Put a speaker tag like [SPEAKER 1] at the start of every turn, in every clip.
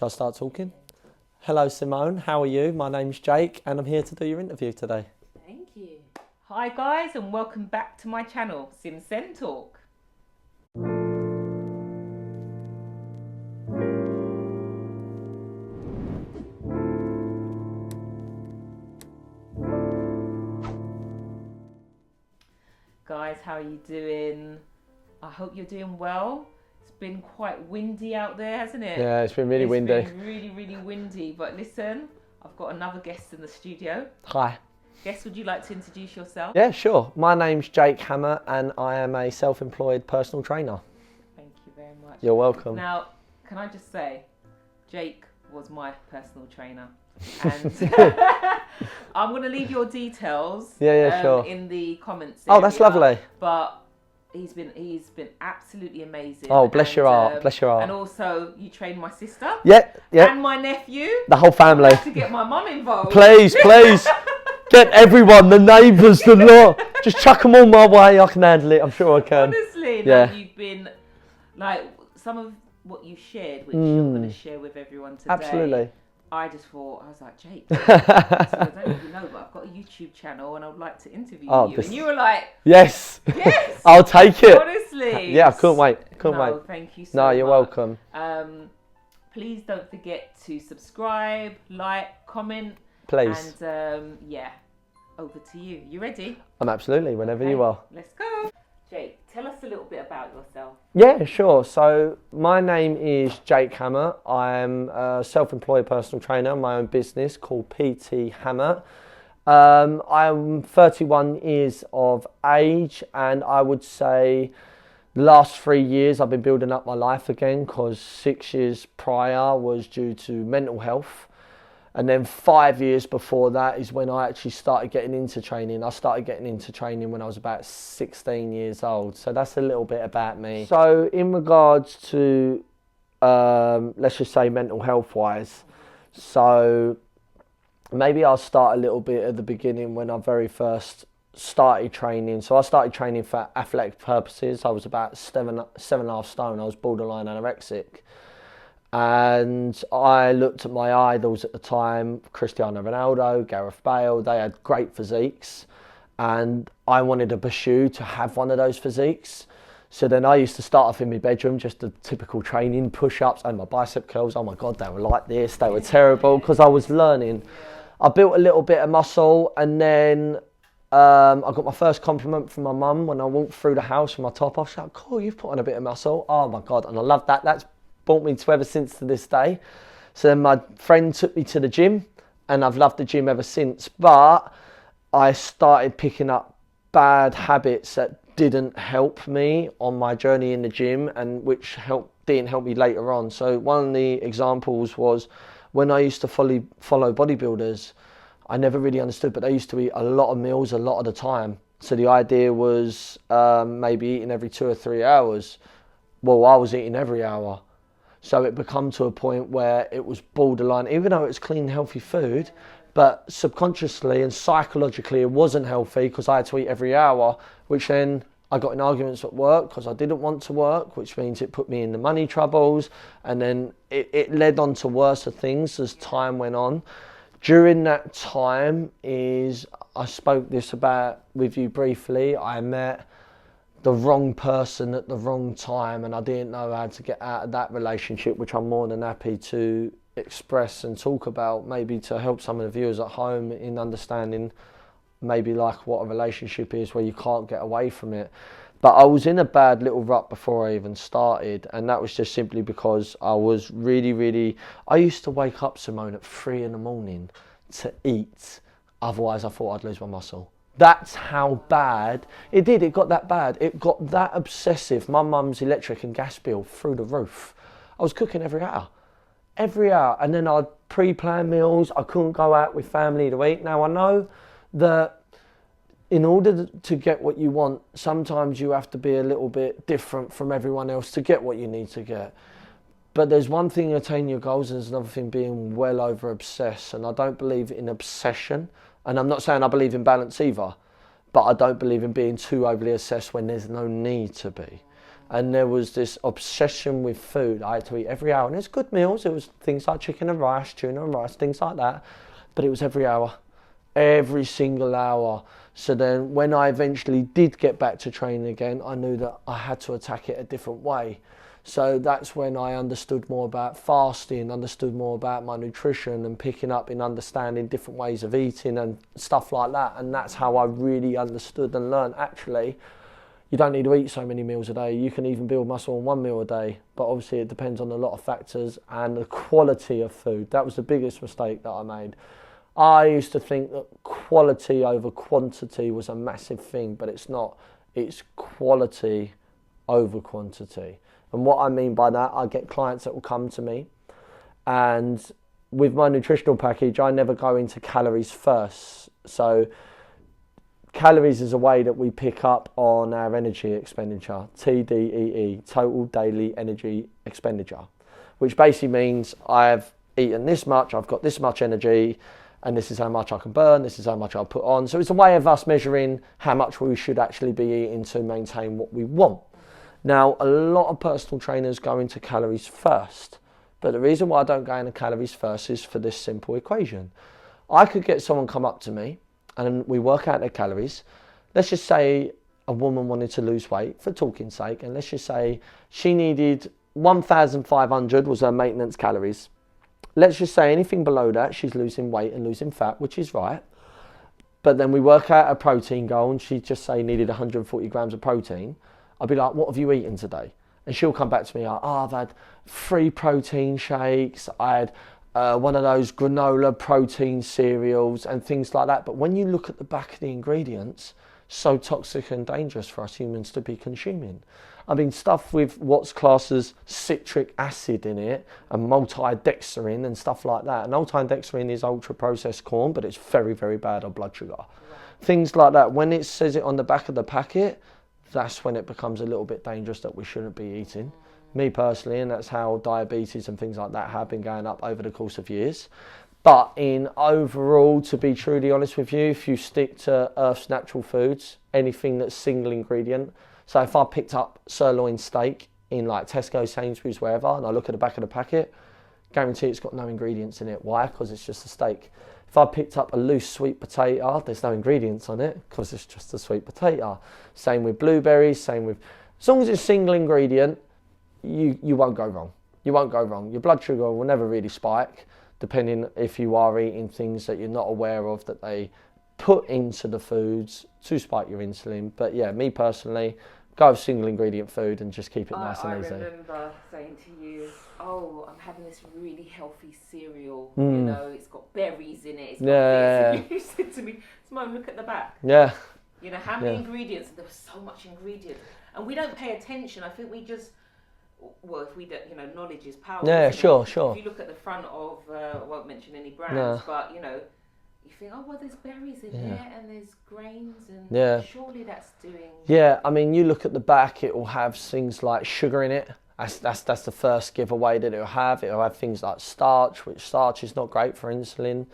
[SPEAKER 1] Shall I start talking? Hello Simone, how are you? My name's Jake and I'm here to do your interview today.
[SPEAKER 2] Thank you. Hi guys and welcome back to my channel, Simsen Talk. Guys, how are you doing? I hope you're doing well. It's been quite windy out there, hasn't it?
[SPEAKER 1] Yeah, it's been really windy.
[SPEAKER 2] It's been really windy. But listen, I've got another guest in the studio.
[SPEAKER 1] Hi.
[SPEAKER 2] Guest, would you like to introduce yourself?
[SPEAKER 1] Yeah, sure. My name's Jake Hammatt and I am a self-employed personal trainer.
[SPEAKER 2] Thank you very much.
[SPEAKER 1] You're welcome.
[SPEAKER 2] Now, can I just say, Jake was my personal trainer. And I'm going to leave your details
[SPEAKER 1] sure.
[SPEAKER 2] in the comments
[SPEAKER 1] Oh, that's lovely.
[SPEAKER 2] But he's been absolutely amazing.
[SPEAKER 1] Oh, bless your heart, bless your heart.
[SPEAKER 2] And also, you trained my sister.
[SPEAKER 1] Yeah.
[SPEAKER 2] And my nephew.
[SPEAKER 1] The whole family.
[SPEAKER 2] I have to get my mum involved.
[SPEAKER 1] Please. Get everyone, the neighbours, the lot. Just chuck them all my way, I can handle it, I'm sure I can.
[SPEAKER 2] Honestly,
[SPEAKER 1] yeah.
[SPEAKER 2] Like you've been, like, some of what you shared, which I'm going to share with everyone today.
[SPEAKER 1] Absolutely.
[SPEAKER 2] I just thought, I was like, Jake, I don't even know, but I've got a YouTube channel and I would like to interview you. And you were like,
[SPEAKER 1] yes, I'll take it.
[SPEAKER 2] Honestly.
[SPEAKER 1] Yeah, I couldn't wait.
[SPEAKER 2] Thank you so much.
[SPEAKER 1] No, you're welcome.
[SPEAKER 2] Please don't forget to subscribe, like, comment.
[SPEAKER 1] Please.
[SPEAKER 2] And over to you. You ready?
[SPEAKER 1] I'm absolutely, whenever you are.
[SPEAKER 2] Let's go. Jake, tell us a little bit about yourself.
[SPEAKER 1] Yeah, sure. So my name is Jake Hammatt. I'm a self-employed personal trainer, my own business called PT Hammatt. I'm 31 years of age and I would say the last 3 years I've been building up my life again because 6 years prior was due to mental health. And then 5 years before that is when I actually started getting into training. I started getting into training when I was about 16 years old. So that's a little bit about me. So in regards to, let's just say mental health wise. So maybe I'll start a little bit at the beginning when I very first started training. So I started training for athletic purposes. I was about 7.5 stone. I was borderline anorexic. And I looked at my idols at the time, Cristiano Ronaldo, Gareth Bale. They had great physiques and I wanted to pursue to have one of those physiques. So then I used to start off in my bedroom, just the typical training, push-ups and my bicep curls. Oh my God, they were like this, they were terrible because I was learning. I built a little bit of muscle and then I got my first compliment from my mum when I walked through the house with my top off. She's like, cool, you've put on a bit of muscle. Oh my God, and I love that. That's brought me to ever since to this day. So then my friend took me to the gym and I've loved the gym ever since. But I started picking up bad habits that didn't help me on my journey in the gym and which didn't help me later on. So one of the examples was when I used to follow bodybuilders, I never really understood, but they used to eat a lot of meals a lot of the time. So the idea was maybe eating every 2 or 3 hours. Well, I was eating every hour. So it become to a point where it was borderline, even though it was clean, healthy food, but subconsciously and psychologically it wasn't healthy because I had to eat every hour, which then I got in arguments at work because I didn't want to work, which means it put me in the money troubles. And then it led on to worse things as time went on. During that time I spoke this about with you briefly, I met the wrong person at the wrong time and I didn't know how to get out of that relationship, which I'm more than happy to express and talk about, maybe to help some of the viewers at home in understanding maybe like what a relationship is where you can't get away from it. But I was in a bad little rut before I even started, and that was just simply because I was I used to wake up, Simone, at 3 a.m. to eat, otherwise I thought I'd lose my muscle. That's how bad it did. It got that bad. It got that obsessive. My mum's electric and gas bill through the roof. I was cooking every hour. And then I'd pre-plan meals. I couldn't go out with family to eat. Now I know that in order to get what you want, sometimes you have to be a little bit different from everyone else to get what you need to get. But there's one thing attaining your goals and there's another thing being well over obsessed. And I don't believe in obsession. And I'm not saying I believe in balance either, but I don't believe in being too overly obsessed when there's no need to be. And there was this obsession with food. I had to eat every hour. And it was good meals. It was things like chicken and rice, tuna and rice, things like that. But it was every hour, every single hour. So then when I eventually did get back to training again, I knew that I had to attack it a different way. So that's when I understood more about fasting, understood more about my nutrition and picking up in understanding different ways of eating and stuff like that. And that's how I really understood and learned, actually, you don't need to eat so many meals a day. You can even build muscle on one meal a day. But obviously it depends on a lot of factors and the quality of food. That was the biggest mistake that I made. I used to think that quality over quantity was a massive thing, but it's not. It's quality over quantity. And what I mean by that, I get clients that will come to me, and with my nutritional package, I never go into calories first. So calories is a way that we pick up on our energy expenditure, TDEE, total daily energy expenditure, which basically means I've eaten this much, I've got this much energy, and this is how much I can burn, this is how much I'll put on. So it's a way of us measuring how much we should actually be eating to maintain what we want. Now, a lot of personal trainers go into calories first, but the reason why I don't go into calories first is for this simple equation. I could get someone come up to me and we work out their calories. Let's just say a woman wanted to lose weight, for talking's sake, and let's just say she needed 1,500 was her maintenance calories. Let's just say anything below that, she's losing weight and losing fat, which is right. But then we work out a protein goal and she just say needed 140 grams of protein. I'll be like, what have you eaten today? And she'll come back to me like, I've had 3 protein shakes. I had one of those granola protein cereals and things like that. But when you look at the back of the ingredients, so toxic and dangerous for us humans to be consuming. I mean, stuff with what's classed as citric acid in it and maltodextrin and stuff like that. And maltodextrin is ultra-processed corn, but it's very, very bad on blood sugar. Right. Things like that. When it says it on the back of the packet, that's when it becomes a little bit dangerous that we shouldn't be eating. Me personally, and that's how diabetes and things like that have been going up over the course of years. But in overall, to be truly honest with you, if you stick to Earth's natural foods, anything that's single ingredient, so if I picked up sirloin steak in like Tesco, Sainsbury's, wherever, and I look at the back of the packet, guarantee it's got no ingredients in it. Why? Because it's just a steak. If I picked up a loose sweet potato, there's no ingredients on it because it's just a sweet potato. Same with blueberries, same with, as long as it's single ingredient, you won't go wrong. You won't go wrong. Your blood sugar will never really spike, depending if you are eating things that you're not aware of that they put into the foods to spike your insulin. But yeah, me personally, go with single ingredient food and just keep it nice and easy.
[SPEAKER 2] I remember saying to you, oh, I'm having this really healthy cereal, you know, it's got berries in it, it's got this. And you said to me, Simone, look at the back.
[SPEAKER 1] Yeah.
[SPEAKER 2] You know, how many ingredients? There was so much ingredient. And we don't pay attention. I think we just, well, if we don't, you know, knowledge is power.
[SPEAKER 1] Yeah, sure.
[SPEAKER 2] If you look at the front of, I won't mention any brands, but, you know, you think, oh, well, there's berries in there and there's grains and surely that's doing...
[SPEAKER 1] Yeah, I mean, you look at the back, it will have things like sugar in it. That's the first giveaway that it'll have. It'll have things like starch, which starch is not great for insulin.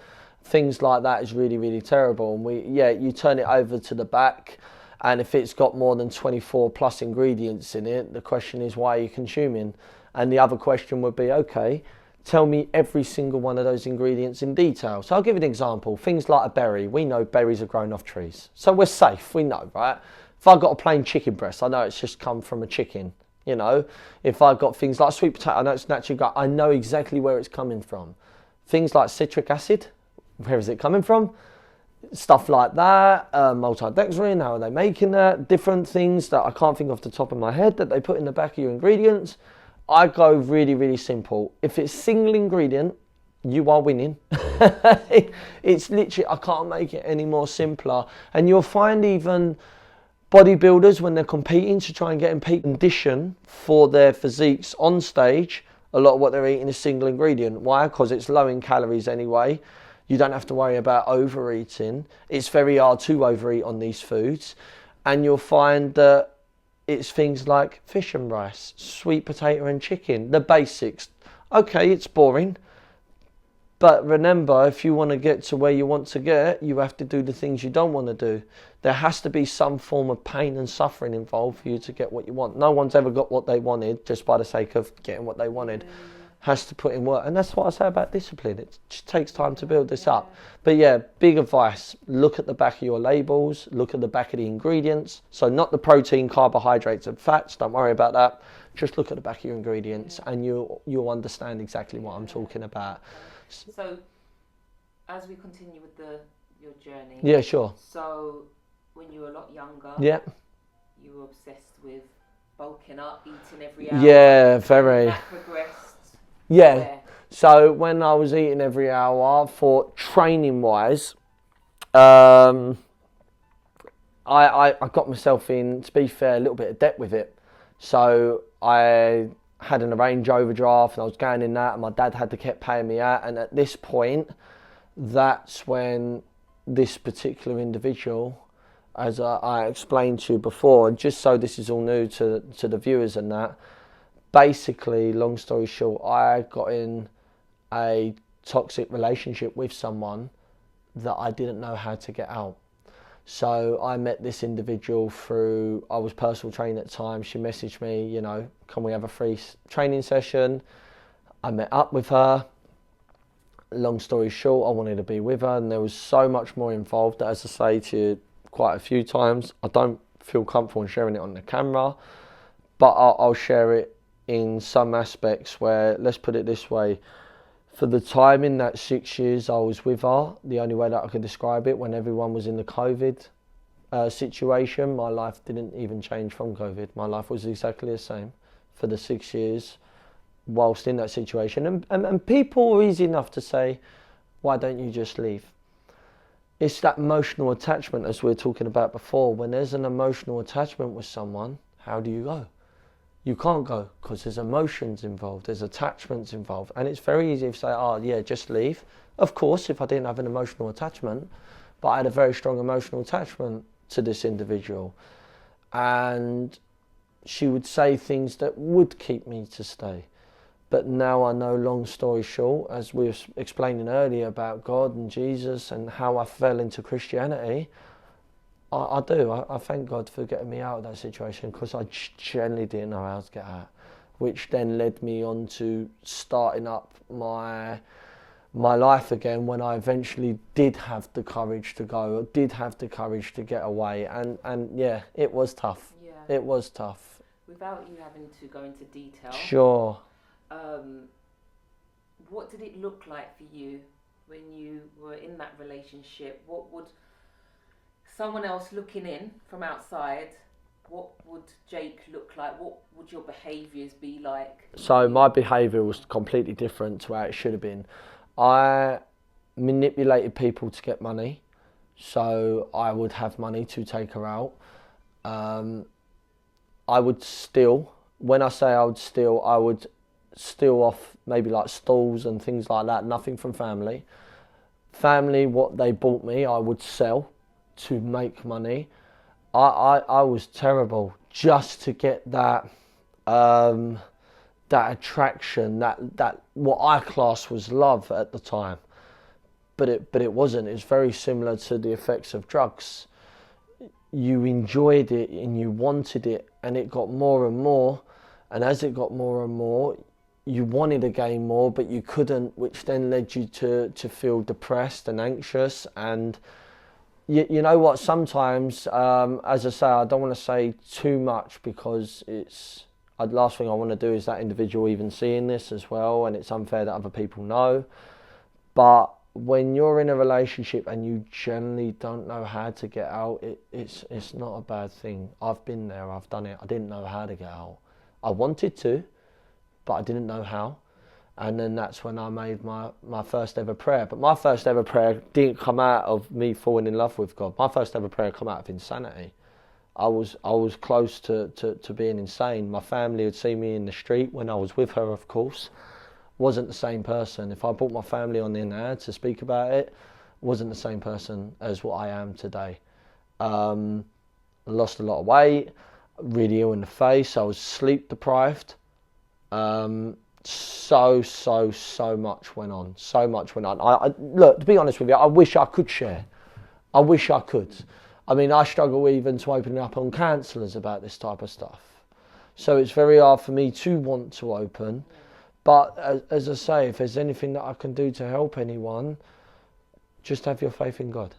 [SPEAKER 1] Things like that is really, really terrible. And you turn it over to the back, and if it's got more than 24 plus ingredients in it, the question is, why are you consuming? And the other question would be, okay, tell me every single one of those ingredients in detail. So I'll give you an example. Things like a berry. We know berries are grown off trees. So we're safe, we know, right? If I've got a plain chicken breast, I know it's just come from a chicken. You know, if I've got things like sweet potato, I know it's naturally got, I know exactly where it's coming from. Things like citric acid, where is it coming from? Stuff like that, maltodextrin, how are they making that? Different things that I can't think off the top of my head that they put in the back of your ingredients. I go really, really simple. If it's single ingredient, you are winning. It's literally, I can't make it any more simpler. And you'll find even bodybuilders, when they're competing to try and get in peak condition for their physiques on stage, a lot of what they're eating is single ingredient. Why? Because it's low in calories anyway. You don't have to worry about overeating. It's very hard to overeat on these foods. And you'll find that it's things like fish and rice, sweet potato and chicken, the basics. Okay, it's boring. But remember, if you want to get to where you want to get, you have to do the things you don't want to do. There has to be some form of pain and suffering involved for you to get what you want. No one's ever got what they wanted just by the sake of getting what they wanted. Has to put in work. And that's what I say about discipline. It just takes time to build this up. But yeah, big advice. Look at the back of your labels. Look at the back of the ingredients. So not the protein, carbohydrates and fats. Don't worry about that. Just look at the back of your ingredients and you'll understand exactly what I'm talking about.
[SPEAKER 2] So, as we continue with your journey.
[SPEAKER 1] Yeah, sure.
[SPEAKER 2] So, when you were a lot younger.
[SPEAKER 1] Yeah.
[SPEAKER 2] You were obsessed with bulking up, eating every hour.
[SPEAKER 1] Yeah, very.
[SPEAKER 2] That progressed.
[SPEAKER 1] Yeah.
[SPEAKER 2] Where?
[SPEAKER 1] So when I was eating every hour for training wise, I got myself in, to be fair, a little bit of debt with it. So I had an arranged overdraft and I was going in that and my dad had to keep paying me out. And at this point, that's when this particular individual, as I explained to you before, and just so this is all new to the viewers and that, basically, long story short, I got in a toxic relationship with someone that I didn't know how to get out. So I met this individual through, I was personal training at the time. She messaged me, you know, can we have a free training session? I met up with her. Long story short, I wanted to be with her and there was so much more involved that, as I say to you quite a few times, I don't feel comfortable in sharing it on the camera, but I'll share it in some aspects where, let's put it this way, for the time in that 6 years I was with her, the only way that I could describe it, when everyone was in the COVID situation, my life didn't even change from COVID. My life was exactly the same for the 6 years whilst in that situation. And people were easy enough to say, why don't you just leave? It's that emotional attachment, as we were talking about before. When there's an emotional attachment with someone, how do you go? You can't go because there's emotions involved, there's attachments involved, and it's very easy to say, oh yeah, just leave. Of course, if I didn't have an emotional attachment, but I had a very strong emotional attachment to this individual, and she would say things that would keep me to stay. But now I know, long story short, as we were explaining earlier about God and Jesus and how I fell into Christianity, I do. I thank God for getting me out of that situation, because I generally didn't know how to get out, which then led me on to starting up my life again when I eventually did have the courage to go, did have the courage to get away. And yeah, it was tough.
[SPEAKER 2] Yeah.
[SPEAKER 1] It was tough.
[SPEAKER 2] Without you having to go into detail.
[SPEAKER 1] Sure.
[SPEAKER 2] What did it look like for you when you were in that relationship? What would someone else looking in from outside, what would Jake look like? What would your behaviours be like?
[SPEAKER 1] So my behaviour was completely different to how it should have been. I manipulated people to get money, so I would have money to take her out. I would steal. When I say I would steal off maybe like stalls and things like that, nothing from family. Family, what they bought me, I would sell to make money. I was terrible just to get that that attraction, that what I class was love at the time, but it wasn't. It was very similar to the effects of drugs. You enjoyed it and you wanted it, and it got more and more, and as it got more and more, you wanted to gain more, but you couldn't, which then led you to feel depressed and anxious. And you know what, sometimes, as I say, I don't want to say too much, because it's the last thing I want to do is that individual even seeing this as well, and it's unfair that other people know. But when you're in a relationship and you generally don't know how to get out, it's not a bad thing. I've been there, I've done it. I didn't know how to get out. I wanted to, but I didn't know how. And then that's when I made my first ever prayer. But my first ever prayer didn't come out of me falling in love with God. My first ever prayer came out of insanity. I was close to being insane. My family would see me in the street when I was with her, of course. Wasn't the same person. If I brought my family on in there to speak about it, wasn't the same person as what I am today. Lost a lot of weight, really ill in the face. I was sleep deprived. So much went on. So much went on. Look, to be honest with you, I wish I could share. I wish I could. I mean, I struggle even to open up on counsellors about this type of stuff. So it's very hard for me to want to open. But as I say, if there's anything that I can do to help anyone, just have your faith in God.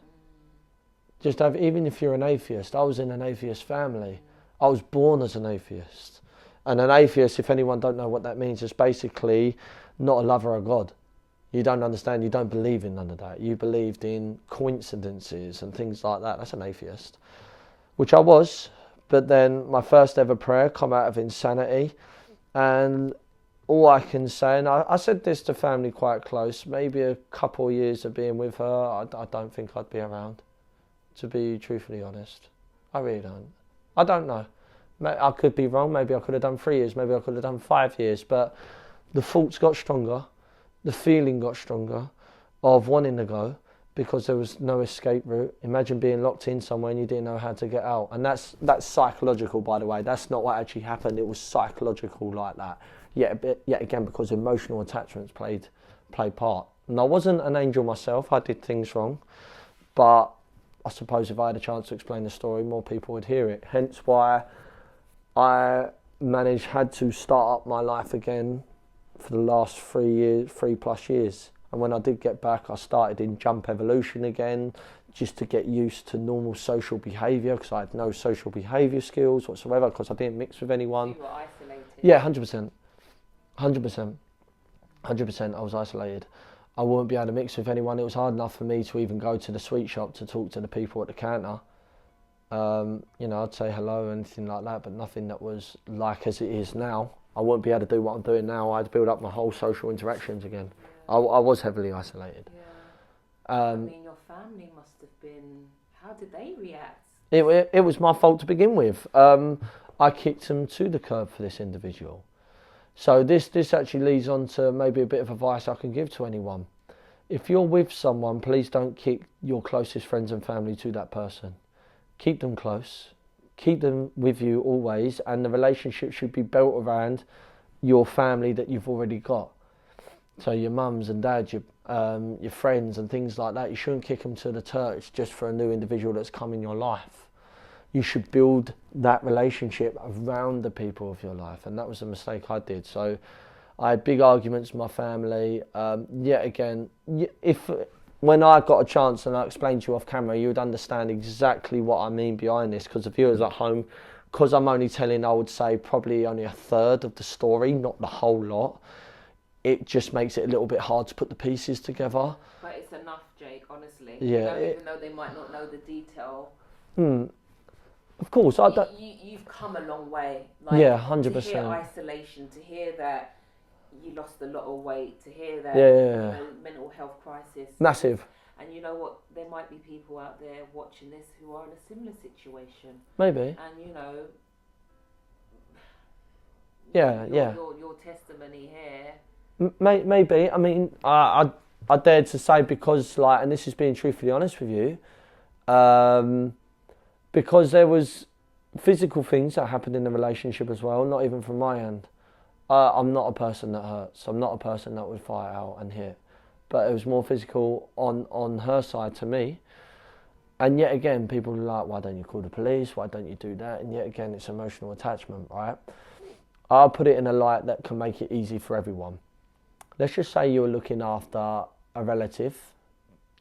[SPEAKER 1] Just have, even if you're an atheist. I was in an atheist family. I was born as an atheist. And an atheist, if anyone don't know what that means, is basically not a lover of God. You don't understand, you don't believe in none of that. You believed in coincidences and things like that. That's an atheist, which I was. But then my first ever prayer come out of insanity. And all I can say, and I said this to family quite close, maybe a couple of years of being with her, I don't think I'd be around, to be truthfully honest. I really don't. I don't know. I could be wrong. Maybe I could have done 3 years. Maybe I could have done 5 years. But the thoughts got stronger. The feeling got stronger of wanting to go because there was no escape route. Imagine being locked in somewhere and you didn't know how to get out. And that's psychological, by the way. That's not what actually happened. It was psychological like that. Yet again, because emotional attachments played part. And I wasn't an angel myself. I did things wrong. But I suppose if I had a chance to explain the story, more people would hear it. Hence why I had to start up my life again for the last 3+ years. And when I did get back, I started in jump evolution again, just to get used to normal social behaviour, because I had no social behaviour skills whatsoever, because I didn't mix with anyone.
[SPEAKER 2] You were isolated.
[SPEAKER 1] Yeah, 100%. 100%. I was isolated. I wouldn't be able to mix with anyone. It was hard enough for me to even go to the sweet shop to talk to the people at the counter. I'd say hello or anything like that, but nothing that was like as it is now. I wouldn't be able to do what I'm doing now. I had to build up my whole social interactions again. Yeah. I was heavily isolated.
[SPEAKER 2] Yeah. Your family must have been... How did they react?
[SPEAKER 1] It was my fault to begin with. I kicked them to the curb for this individual. So this actually leads on to maybe a bit of advice I can give to anyone. If you're with someone, please don't kick your closest friends and family to that person. Keep them close. Keep them with you always, and the relationship should be built around your family that you've already got. So your mums and dads, your friends and things like that, you shouldn't kick them to the turf just for a new individual that's come in your life. You should build that relationship around the people of your life, and that was a mistake I did. So I had big arguments with my family. Yet again, when I got a chance and I explained to you off camera, you would understand exactly what I mean behind this, because the viewers at home, because I'm only telling, I would say, probably only a third of the story, not the whole lot. It just makes it a little bit hard to put the pieces together.
[SPEAKER 2] But it's enough, Jake, honestly.
[SPEAKER 1] Yeah.
[SPEAKER 2] Even though they might not know the detail.
[SPEAKER 1] Of course.
[SPEAKER 2] You've come a long way.
[SPEAKER 1] 100%.
[SPEAKER 2] To hear isolation, to hear that you lost a lot of weight, to hear that mental health crisis.
[SPEAKER 1] Massive.
[SPEAKER 2] And you know what? There might be people out there watching this who are in a similar situation.
[SPEAKER 1] Maybe.
[SPEAKER 2] And your testimony here.
[SPEAKER 1] Maybe. I mean, I dared to say, because and this is being truthfully honest with you, because there was physical things that happened in the relationship as well, not even from my end. I'm not a person that hurts. I'm not a person that would fight out and hit. But it was more physical on her side to me. And yet again, people are like, why don't you call the police? Why don't you do that? And yet again, it's emotional attachment, right? I'll put it in a light that can make it easy for everyone. Let's just say you're looking after a relative,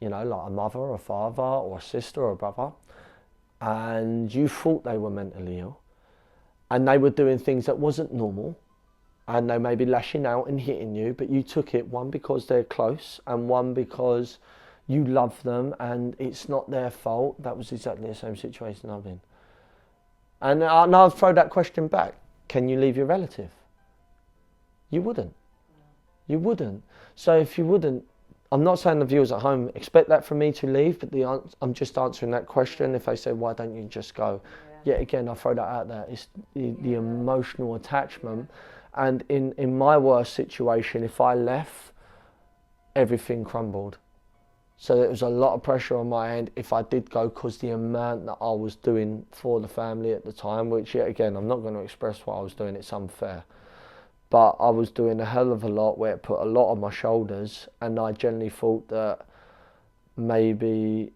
[SPEAKER 1] like a mother or a father or a sister or a brother, and you thought they were mentally ill, and they were doing things that wasn't normal, and they may be lashing out and hitting you, but you took it, one, because they're close, and one, because you love them and it's not their fault. That was exactly the same situation I'm in. And I'll throw that question back. Can you leave your relative? You wouldn't. You wouldn't. So if you wouldn't, I'm not saying the viewers at home expect that from me to leave, but I'm just answering that question. If they say, why don't you just go? Yet again, I throw that out there. It's the emotional attachment. And in my worst situation, if I left, everything crumbled. So there was a lot of pressure on my end if I did go, because the amount that I was doing for the family at the time, which yet again, I'm not going to express what I was doing, it's unfair. but I was doing a hell of a lot where it put a lot on my shoulders, and I generally thought that maybe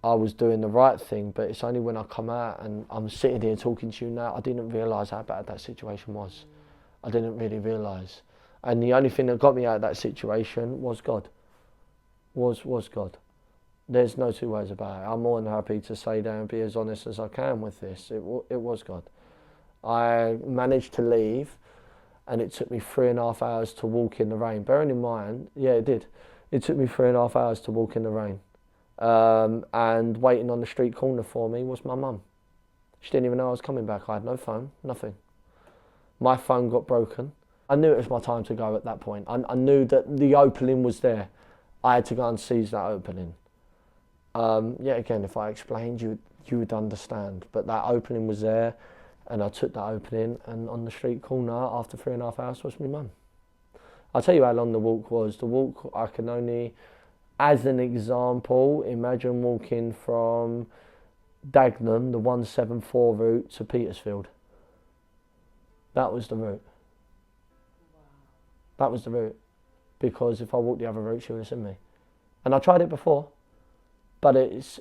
[SPEAKER 1] I was doing the right thing, but it's only when I come out and I'm sitting here talking to you now, I didn't realise how bad that situation was. I didn't really realise. And the only thing that got me out of that situation was God. Was God. There's no two ways about it. I'm more than happy to say that and be as honest as I can with this. It was God. I managed to leave, and it took me 3.5 hours to walk in the rain. Bearing in mind, yeah, it did. It took me 3.5 hours to walk in the rain. And waiting on the street corner for me was my mum. She didn't even know I was coming back. I had no phone, nothing. My phone got broken. I knew it was my time to go at that point. I knew that the opening was there. I had to go and seize that opening. Again, if I explained, you would understand. But that opening was there, and I took that opening, and on the street corner, after 3.5 hours, was my mum. I'll tell you how long the walk was. The walk, I can only, as an example, imagine walking from Dagenham, the 174 route, to Petersfield. That was the route.
[SPEAKER 2] Wow.
[SPEAKER 1] That was the route. Because if I walked the other route, she would have seen me. And I tried it before, but it's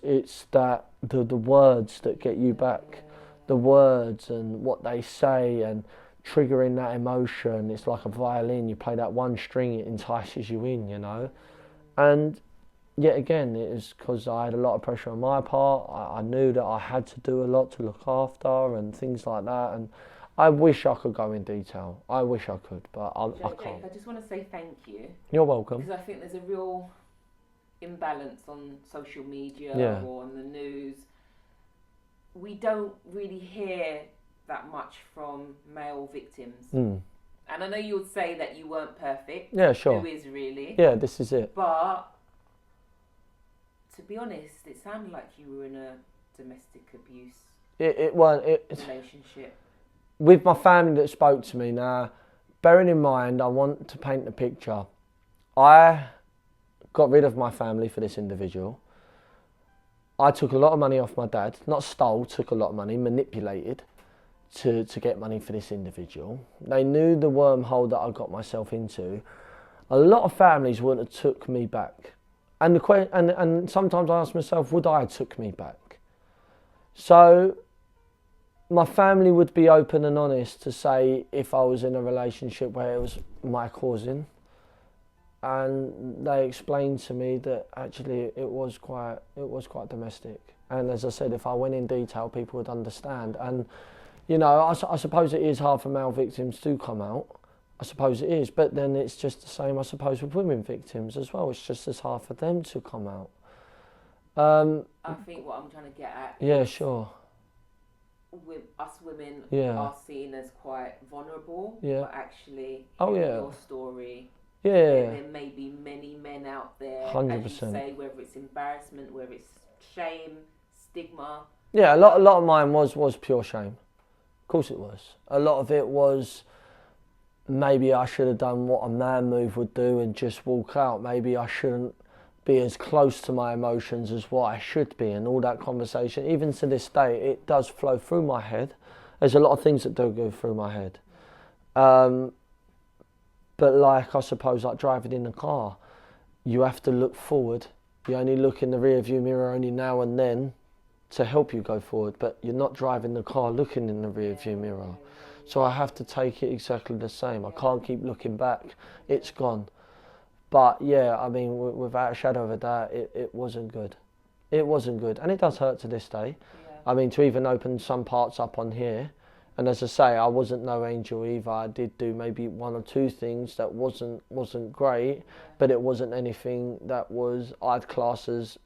[SPEAKER 1] that the words that get you back, the words and what they say and triggering that emotion. It's like a violin. You play that one string, it entices you in, you know. And yet again, it is because I had a lot of pressure on my part. I knew that I had to do a lot to look after and things like that. And I wish I could go in detail. I wish I could, but I can't.
[SPEAKER 2] I just want to say thank you.
[SPEAKER 1] You're welcome.
[SPEAKER 2] Because I think there's a real imbalance on social media or on the news. We don't really hear that much from male victims. And I know you would say that you weren't perfect.
[SPEAKER 1] Yeah, sure.
[SPEAKER 2] Who is really?
[SPEAKER 1] Yeah, this is it.
[SPEAKER 2] But to be honest, it sounded like you were in a domestic abuse relationship.
[SPEAKER 1] With my family that spoke to me now, bearing in mind, I want to paint the picture. I got rid of my family for this individual. I took a lot of money off my dad, not stole, took a lot of money, manipulated to get money for this individual. They knew the wormhole that I got myself into. A lot of families wouldn't have took me back. And sometimes I ask myself, would I have took me back? So my family would be open and honest to say if I was in a relationship where it was my causing. And they explained to me that actually it was quite domestic. And as I said, if I went in detail, people would understand. And you know, I suppose it is hard for male victims to come out. I suppose it is, but then it's just the same, I suppose, with women victims as well. It's just as hard for them to come out.
[SPEAKER 2] I think what I'm trying to get at.
[SPEAKER 1] Yeah, sure.
[SPEAKER 2] With us women
[SPEAKER 1] Yeah.
[SPEAKER 2] are seen as quite vulnerable,
[SPEAKER 1] Yeah.
[SPEAKER 2] but actually,
[SPEAKER 1] Oh, yeah.
[SPEAKER 2] your story.
[SPEAKER 1] Yeah.
[SPEAKER 2] There may be many men out there,
[SPEAKER 1] 100%.
[SPEAKER 2] as you say, whether it's embarrassment, whether it's shame, stigma.
[SPEAKER 1] Yeah, a lot of mine was pure shame. Of course it was. A lot of it was maybe I should have done what a man move would do and just walk out. Maybe I shouldn't be as close to my emotions as what I should be, and all that conversation. Even to this day, it does flow through my head. There's a lot of things that do go through my head. But like, I suppose, like driving in a car, you have to look forward. You only look in the rear view mirror only now and then to help you go forward, but you're not driving the car looking in the rear view mirror. So I have to take it exactly the same. I can't keep looking back. It's gone. But yeah, I mean, without a shadow of a doubt, it wasn't good. It wasn't good. And it does hurt to this day.
[SPEAKER 2] Yeah.
[SPEAKER 1] I mean, to even open some parts up on here. And as I say, I wasn't no angel either. I did do maybe one or two things that wasn't great, but it wasn't anything that I'd class as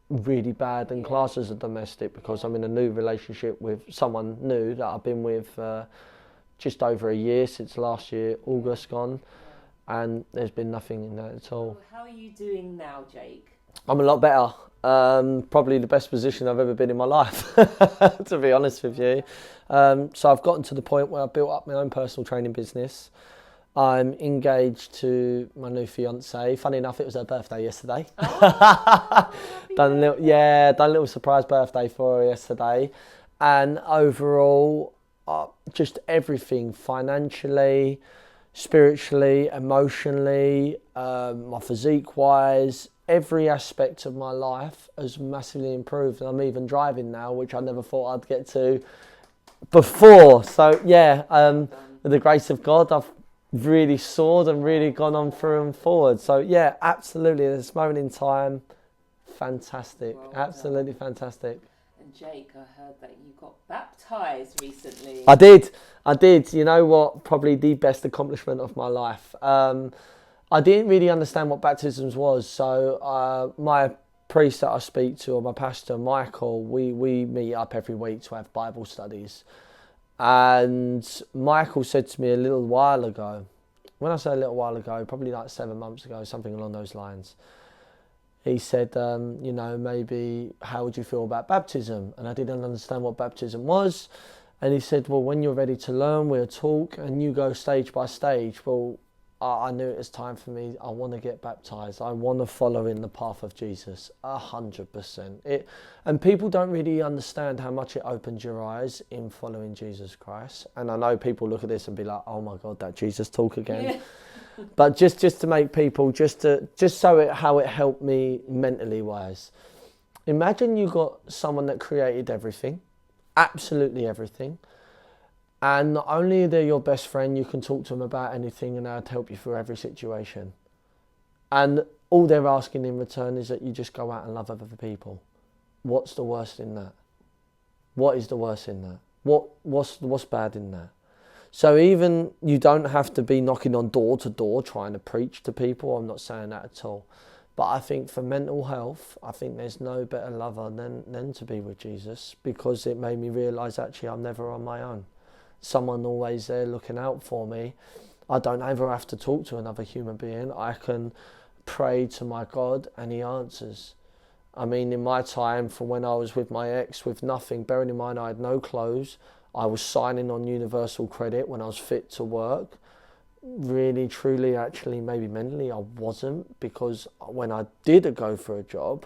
[SPEAKER 1] really bad and class as a domestic, because I'm in a new relationship with someone new that I've been with just over a year, since last year, August gone, and there's been nothing in that at all.
[SPEAKER 2] How are you doing now, Jake?
[SPEAKER 1] I'm a lot better. Probably the best position I've ever been in my life, to be honest with you. So I've gotten to the point where I've built up my own personal training business. I'm engaged to my new fiancée. Funny enough, it was her birthday yesterday. Done a little surprise birthday for her yesterday. And overall, just everything financially, spiritually, emotionally, my physique-wise, every aspect of my life has massively improved. I'm even driving now, which I never thought I'd get to before. So yeah, with the grace of God, I've really soared and really gone on through and forward. So yeah, absolutely, at this moment in time, fantastic, absolutely fantastic.
[SPEAKER 2] And Jake, I heard that you got baptised recently.
[SPEAKER 1] I did. You know what? Probably the best accomplishment of my life. I didn't really understand what baptisms was, so my priest that I speak to, or my pastor, Michael, we meet up every week to have Bible studies. And Michael said to me a little while ago, when I say a little while ago, probably like 7 months ago, something along those lines, he said, you know, maybe how would you feel about baptism? And I didn't understand what baptism was. And he said, well, when you're ready to learn, we'll talk and you go stage by stage. Well, I knew it was time for me. I want to get baptised. I want to follow in the path of Jesus, 100%. And people don't really understand how much it opens your eyes in following Jesus Christ. And I know people look at this and be like, oh my God, that Jesus talk again. Yeah. But just to make people, how it helped me mentally wise. Imagine you got someone that created everything, absolutely everything. And not only they're your best friend, you can talk to them about anything and they'll help you through every situation. And all they're asking in return is that you just go out and love other people. What's the worst in that? What is the worst in that? What's bad in that? So even you don't have to be knocking on door to door trying to preach to people. I'm not saying that at all. But I think for mental health, I think there's no better lover than to be with Jesus, because it made me realise actually I'm never on my own. Someone always there looking out for me. I don't ever have to talk to another human being. I can pray to my God and he answers. I mean, in my time, from when I was with my ex with nothing, bearing in mind I had no clothes, I was signing on universal credit when I was fit to work. Really, truly, actually, maybe mentally I wasn't, because when I did go for a job,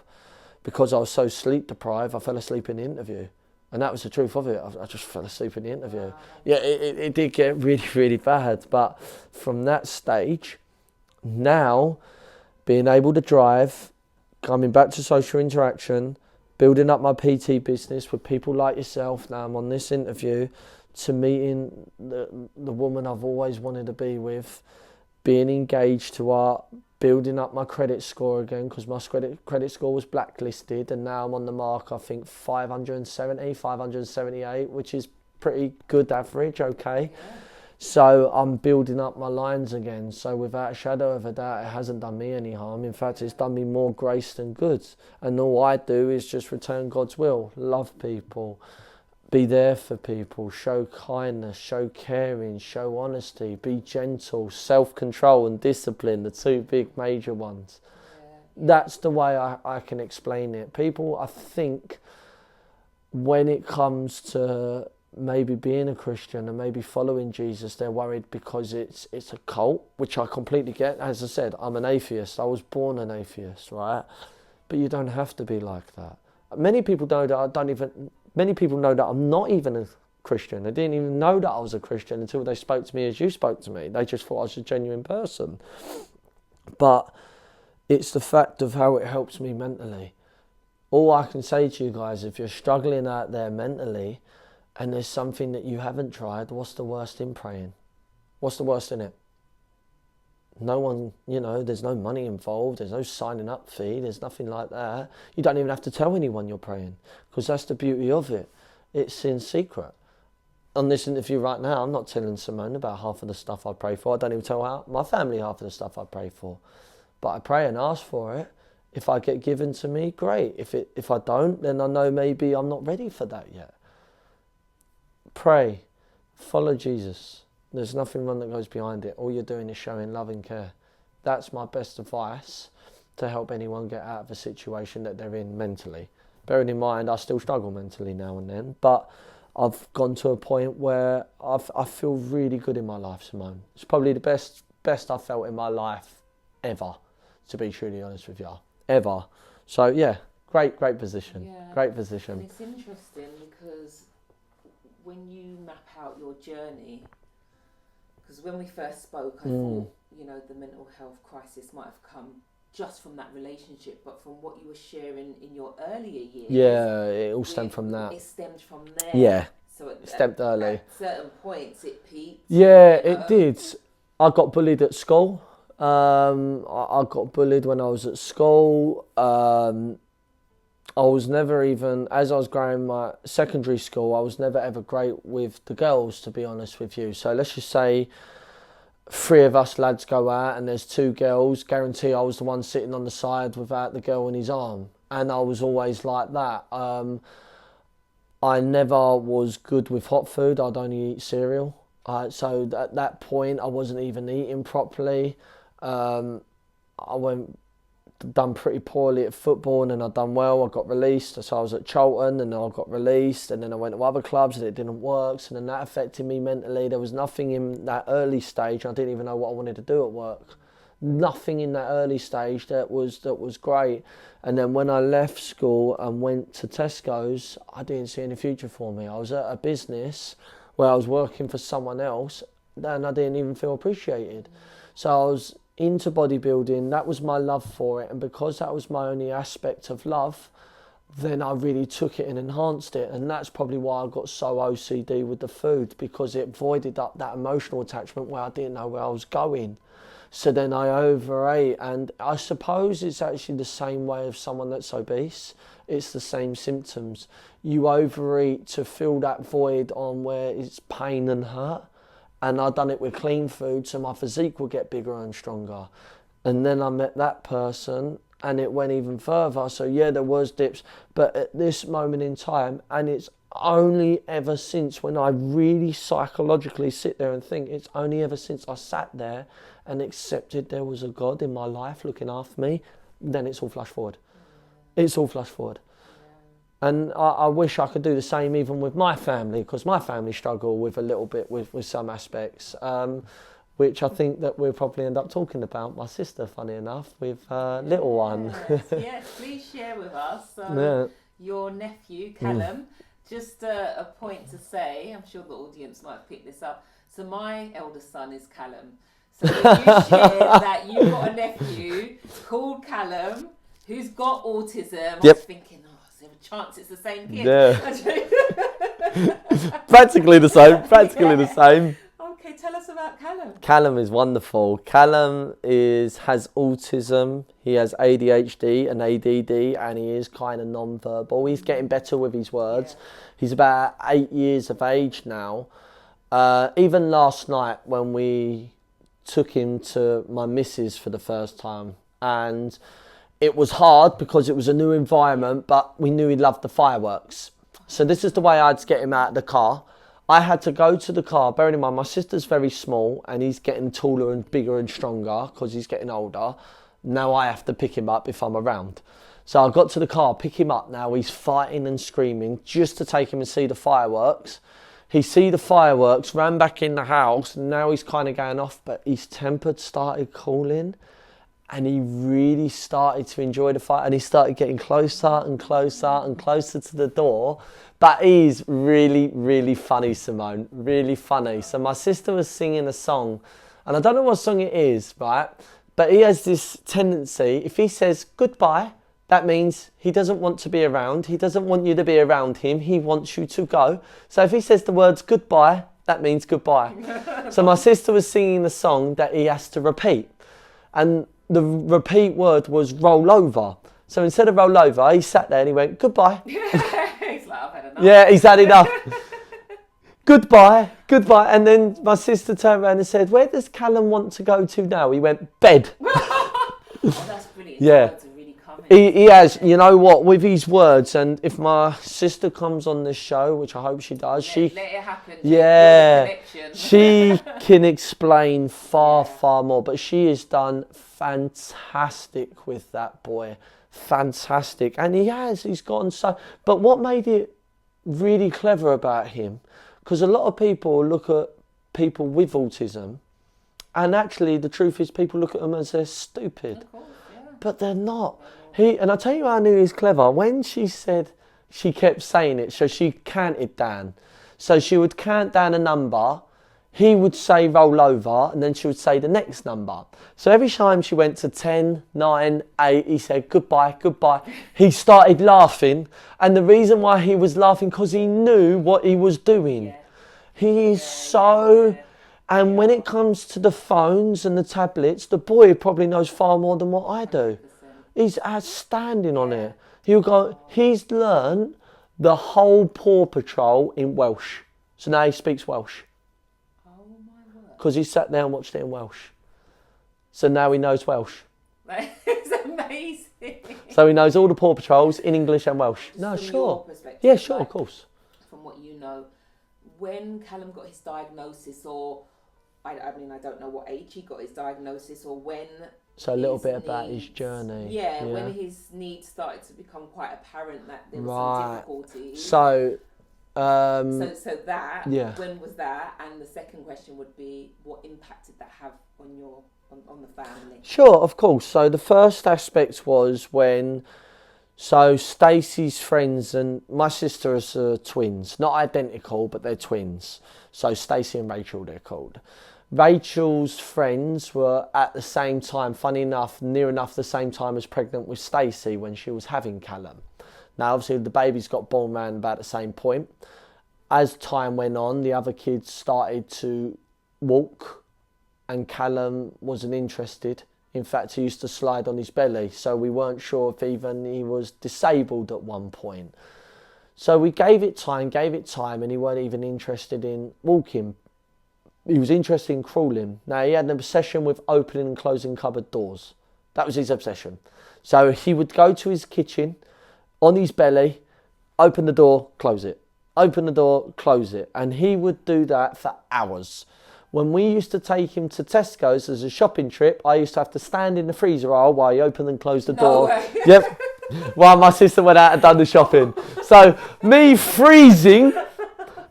[SPEAKER 1] because I was so sleep deprived, I fell asleep in the interview. And that was the truth of it. I just fell asleep in the interview. Wow. Yeah, it did get really, really bad. But from that stage, now, being able to drive, coming back to social interaction, building up my PT business with people like yourself, now I'm on this interview, to meeting the woman I've always wanted to be with, being engaged to art, building up my credit score again, because my credit score was blacklisted, and now I'm on the mark, I think 578, which is pretty good average, okay. Yeah. So I'm building up my lines again. So without a shadow of a doubt, it hasn't done me any harm. In fact, it's done me more grace than good. And all I do is just return God's will, love people, be there for people, show kindness, show caring, show honesty, be gentle, self-control and discipline, the two big major ones. Yeah. That's the way I can explain it. People, I think, when it comes to maybe being a Christian and maybe following Jesus, they're worried because it's a cult, which I completely get. As I said, I'm an atheist. I was born an atheist, right? But you don't have to be like that. Many people know that Many people know that I'm not even a Christian. They didn't even know that I was a Christian until they spoke to me as you spoke to me. They just thought I was a genuine person. But it's the fact of how it helps me mentally. All I can say to you guys, if you're struggling out there mentally and there's something that you haven't tried, what's the worst in praying? What's the worst in it? No one, there's no money involved, there's no signing up fee, there's nothing like that. You don't even have to tell anyone you're praying, because that's the beauty of it. It's in secret. On this interview right now, I'm not telling Simone about half of the stuff I pray for. I don't even tell my family half of the stuff I pray for. But I pray and ask for it. If I get given to me, great. If I don't, then I know maybe I'm not ready for that yet. Pray. Follow Jesus. There's nothing wrong that goes behind it. All you're doing is showing love and care. That's my best advice to help anyone get out of a situation that they're in mentally. Bearing in mind, I still struggle mentally now and then, but I've gone to a point where I feel really good in my life, Simone. It's probably the best I've felt in my life ever, to be truly honest with you. Ever. So yeah, great position. Yeah. Great position.
[SPEAKER 2] And it's interesting because when you map out your journey, because when we first spoke, I thought, you know, the mental health crisis might have come just from that relationship, but from what you were sharing in your earlier years,
[SPEAKER 1] it all stemmed from that.
[SPEAKER 2] It stemmed from there.
[SPEAKER 1] Yeah,
[SPEAKER 2] so
[SPEAKER 1] it stemmed early.
[SPEAKER 2] At certain points, it peaked.
[SPEAKER 1] Yeah, it did. I got bullied at school. I got bullied when I was at school. I was never even, as I was growing my secondary school, I was never ever great with the girls, to be honest with you. So let's just say 3 of us lads go out and there's 2 girls, guarantee I was the one sitting on the side without the girl in his arm. And I was always like that. I never was good with hot food. I'd only eat cereal. So at that point, I wasn't even eating properly. I done pretty poorly at football, and then I'd done well. I got released, so I was at Charlton, and then I got released, and then I went to other clubs, and it didn't work. So then that affected me mentally. There was nothing in that early stage. I didn't even know what I wanted to do at work. Nothing in that early stage that was great. And then when I left school and went to Tesco's, I didn't see any future for me. I was at a business where I was working for someone else, and I didn't even feel appreciated. So I was into bodybuilding. That was my love for it, and because that was my only aspect of love, then I really took it and enhanced it. And that's probably why I got so OCD with the food, because it voided up that emotional attachment where I didn't know where I was going. So then I overate, and I suppose it's actually the same way of someone that's obese. It's the same symptoms. You overeat to fill that void on where it's pain and hurt. And I'd done it with clean food, so my physique would get bigger and stronger. And then I met that person, and it went even further. So yeah, there was dips, but at this moment in time, and it's only ever since, when I really psychologically sit there and think, it's only ever since I sat there and accepted there was a God in my life looking after me, then it's all flash forward. It's all flash forward. And I wish I could do the same even with my family, because my family struggle with a little bit with some aspects, which I think that we'll probably end up talking about. My sister, funny enough, with little one.
[SPEAKER 2] Yes, please share with us. So your nephew, Callum, just a point to say, I'm sure the audience might have picked this up. So my eldest son is Callum. So when you shared that you've got a nephew called Callum who's got autism, I was thinking, is there a chance it's the same kid?
[SPEAKER 1] Yeah. Practically the same.
[SPEAKER 2] Okay, tell us about Callum.
[SPEAKER 1] Callum is wonderful. Callum has autism, he has ADHD and ADD, and he is kind of non-verbal. He's getting better with his words. Yeah. He's about 8 years of age now. Even last night when we took him to my missus for the first time, and it was hard because it was a new environment, but we knew he loved the fireworks. So this is the way I'd get him out of the car. I had to go to the car, bearing in mind my sister's very small and he's getting taller and bigger and stronger because he's getting older. Now I have to pick him up if I'm around. So I got to the car, pick him up now. He's fighting and screaming just to take him and see the fireworks. He see the fireworks, ran back in the house, and now he's kind of going off, but his temper started cooling. And he really started to enjoy the fight, and he started getting closer and closer and closer to the door. But he's really, really funny, Simone, really funny. So my sister was singing a song, and I don't know what song it is, right? But he has this tendency, if he says goodbye, that means he doesn't want to be around. He doesn't want you to be around him. He wants you to go. So if he says the words goodbye, that means goodbye. So my sister was singing the song that he has to repeat. And the repeat word was roll over. So instead of roll over, he sat there and he went, goodbye.
[SPEAKER 2] He's like, I've had enough.
[SPEAKER 1] Yeah, he's had enough. Goodbye. And then my sister turned around and said, where does Callum want to go to now? He went, bed.
[SPEAKER 2] Oh, that's brilliant.
[SPEAKER 1] Yeah.
[SPEAKER 2] Words are really coming.
[SPEAKER 1] He has, you know what, with his words, and if my sister comes on this show, which I hope she does,
[SPEAKER 2] let it happen.
[SPEAKER 1] Yeah, she can explain far more, but she has done fantastic with that boy. Fantastic. And he's gotten so, but what made it really clever about him, because a lot of people look at people with autism, and actually the truth is people look at them as they're stupid. Of course, yeah. But they're not. And I'll tell you how I knew he's clever. When she said, she kept saying it, so she counted down. So she would count down a number, he would say roll over, and then she would say the next number. So every time she went to 10, 9, 8, he said goodbye, goodbye. He started laughing, and the reason why he was laughing, because he knew what he was doing.
[SPEAKER 2] Yeah.
[SPEAKER 1] He is so... And when it comes to the phones and the tablets, the boy probably knows far more than what I do.
[SPEAKER 2] 100%.
[SPEAKER 1] He's outstanding on it. He'll go, he's learned the whole Paw Patrol in Welsh. So now he speaks Welsh.
[SPEAKER 2] Oh my word.
[SPEAKER 1] Because he sat there and watched it in Welsh. So now he knows Welsh.
[SPEAKER 2] It's amazing.
[SPEAKER 1] So he knows all the Paw Patrols in English and Welsh. No,
[SPEAKER 2] From
[SPEAKER 1] sure.
[SPEAKER 2] your perspective,
[SPEAKER 1] Yeah, sure,
[SPEAKER 2] like,
[SPEAKER 1] of course.
[SPEAKER 2] From what you know, when Callum got his diagnosis, or I mean, I don't know what age he got his diagnosis, or when.
[SPEAKER 1] So a little bit about his journey.
[SPEAKER 2] Yeah, when his needs started to become quite apparent that there was some difficulties.
[SPEAKER 1] So
[SPEAKER 2] that.
[SPEAKER 1] Yeah.
[SPEAKER 2] When was that? And the second question would be, what impact did that have on your on the family?
[SPEAKER 1] Sure, of course. So the first aspect was when. So Stacey's friends and my sister are twins, not identical, but they're twins. So Stacey and Rachel, they're called. Rachel's friends were at the same time, funny enough, near enough the same time as pregnant with Stacey when she was having Callum. Now, obviously, the babies got born around about the same point. As time went on, the other kids started to walk, and Callum wasn't interested. In fact, he used to slide on his belly, so we weren't sure if even he was disabled at one point. So we gave it time, and he weren't even interested in walking. He was interested in crawling. Now, he had an obsession with opening and closing cupboard doors. That was his obsession. So he would go to his kitchen, on his belly, open the door, close it. Open the door, close it. And he would do that for hours. When we used to take him to Tesco's as a shopping trip, I used to have to stand in the freezer aisle while he opened and closed the door.
[SPEAKER 2] Way.
[SPEAKER 1] Yep. While my sister went out and done the shopping. So me freezing,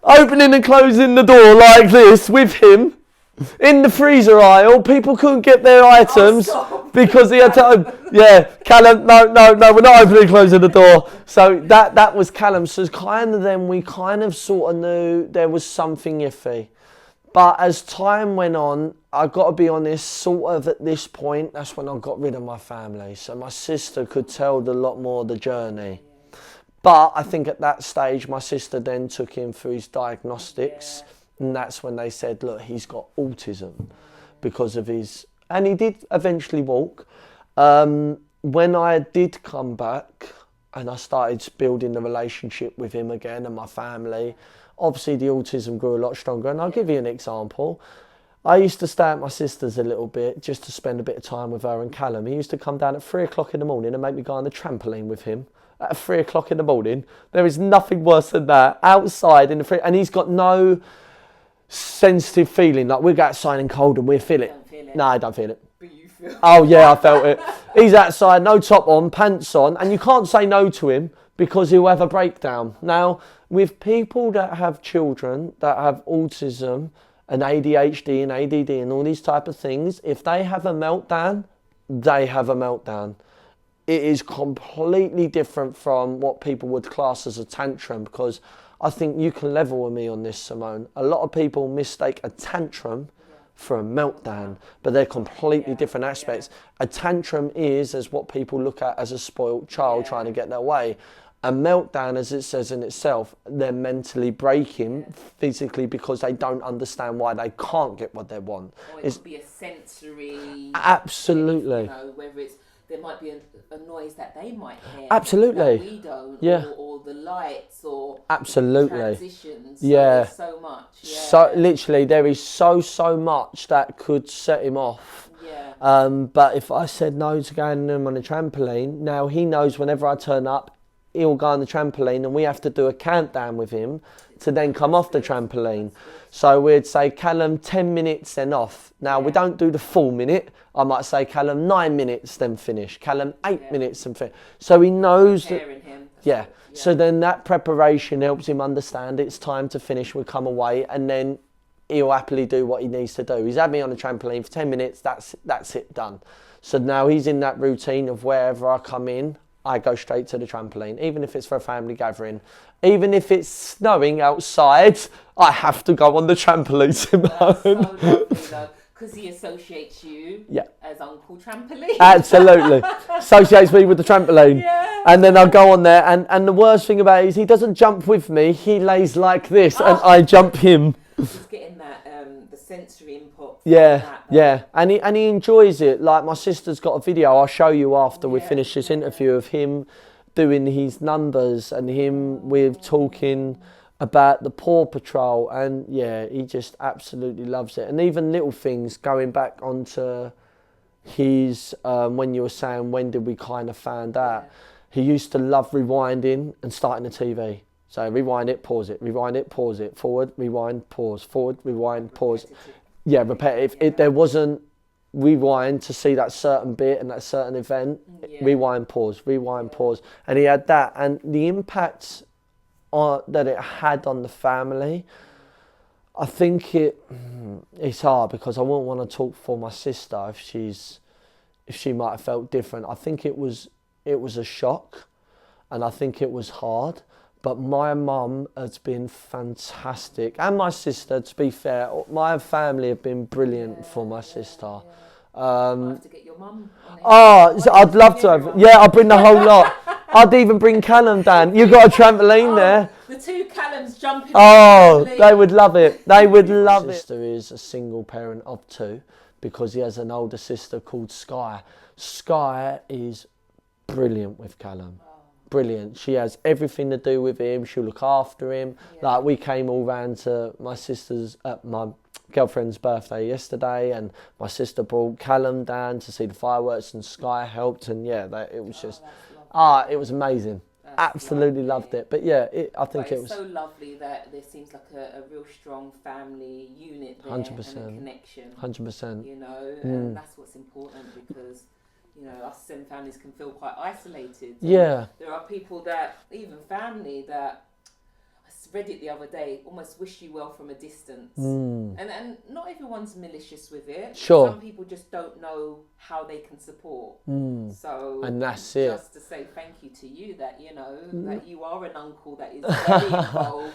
[SPEAKER 1] opening and closing the door like this with him in the freezer aisle. People couldn't get their items because he had to. Yeah, Callum, no, we're not opening and closing the door. So that was Callum. So kind of then we kind of sort of knew there was something iffy. But as time went on, I got to be honest, sort of at this point, that's when I got rid of my family. So my sister could tell a lot more of the journey. But I think at that stage, my sister then took him through his diagnostics. Yeah. And that's when they said, look, he's got autism because of his... And he did eventually walk. When I did come back and I started building the relationship with him again and my family... Obviously, the autism grew a lot stronger. And I'll give you an example. I used to stay at my sister's a little bit just to spend a bit of time with her and Callum. He used to come down at 3 o'clock in the morning and make me go on the trampoline with him at 3 o'clock in the morning. There is nothing worse than that. Outside in the free, and he's got no sensitive feeling. Like we go outside and cold and we feel it. No, I don't feel it.
[SPEAKER 2] But you feel.
[SPEAKER 1] Oh yeah, I felt it. He's outside, no top on, pants on, and you can't say no to him because he'll have a breakdown. Now, with people that have children that have autism and ADHD and ADD and all these type of things, if they have a meltdown, they have a meltdown. It is completely different from what people would class as a tantrum, because I think you can level with me on this, Simone. A lot of people mistake a tantrum for a meltdown, but they're completely different aspects. A tantrum is as what people look at as a spoiled child trying to get their way. A meltdown, as it says in itself, they're mentally breaking physically because they don't understand why they can't get what they want.
[SPEAKER 2] Or it could be a sensory...
[SPEAKER 1] Absolutely.
[SPEAKER 2] You know, whether it's... There might be a noise that they might hear.
[SPEAKER 1] Absolutely.
[SPEAKER 2] That we don't.
[SPEAKER 1] Yeah.
[SPEAKER 2] Or the lights or...
[SPEAKER 1] Absolutely.
[SPEAKER 2] Transitions. So
[SPEAKER 1] yeah.
[SPEAKER 2] there's so much. Yeah.
[SPEAKER 1] So, literally, there is so much that could set him off.
[SPEAKER 2] Yeah.
[SPEAKER 1] But if I said no to going on a trampoline, now he knows whenever I turn up, he'll go on the trampoline and we have to do a countdown with him to then come off the trampoline. So we'd say, Callum, 10 minutes, then off. Now, we don't do the full minute. I might say, Callum, 9 minutes, then finish. Callum, 8 minutes, and finish. So he knows that... Yeah. So then that preparation helps him understand it's time to finish, we'll come away, and then he'll happily do what he needs to do. He's had me on the trampoline for 10 minutes, that's it, done. So now he's in that routine of wherever I come in, I go straight to the trampoline, even if it's for a family gathering. Even if it's snowing outside, I have to go on the trampoline, Simone.
[SPEAKER 2] That's so lovely though, because he associates you as Uncle Trampoline.
[SPEAKER 1] Absolutely. Associates me with the trampoline.
[SPEAKER 2] Yeah.
[SPEAKER 1] And then I go on there, and the worst thing about it is he doesn't jump with me, he lays like this, and I jump him.
[SPEAKER 2] He's getting that, the sensory input.
[SPEAKER 1] Yeah. And he enjoys it. Like, my sister's got a video I'll show you after we finish this interview of him doing his numbers and him with talking about the Paw Patrol, and he just absolutely loves it. And even little things, going back onto his when you were saying when did we kind of find out, he used to love rewinding and starting the TV. So rewind it, pause it, forward, rewind, pause, forward, rewind, pause. Repetitive. There wasn't rewind to see that certain bit and that certain event. Rewind, pause, pause. And he had that, and the impact that it had on the family, I think it's hard because I wouldn't want to talk for my sister if she might have felt different. I think it was a shock, and I think it was hard. But my mum has been fantastic, and my sister, to be fair. My family have been brilliant for my sister.
[SPEAKER 2] I'll have to get your mum on it.
[SPEAKER 1] I'd love to have. Yeah, I'll bring the whole lot. I'd even bring Callum down. You've got a trampoline there.
[SPEAKER 2] The two Callums jumping.
[SPEAKER 1] Oh, they would love it. They would love it. My sister is a single parent of 2 because he has an older sister called Sky. Sky is brilliant with Callum. Brilliant. She has everything to do with him. She'll look after him. Like, we came all round to my girlfriend's birthday yesterday, and my sister brought Callum down to see the fireworks, and Sky helped, and it was just it was amazing. Absolutely loved it. But I think it was
[SPEAKER 2] so lovely that there seems like a real strong family unit there.
[SPEAKER 1] 100%.
[SPEAKER 2] And a connection.
[SPEAKER 1] 100%.
[SPEAKER 2] You know, and that's what's important, because us and families can feel quite isolated.
[SPEAKER 1] Yeah.
[SPEAKER 2] There are people that, even family, that, I read it the other day, almost wish you well from a distance. And not everyone's malicious with it.
[SPEAKER 1] Sure.
[SPEAKER 2] Some people just don't know how they can support. So,
[SPEAKER 1] and that's it.
[SPEAKER 2] Just to say thank you to you that, that you are an uncle that is very involved,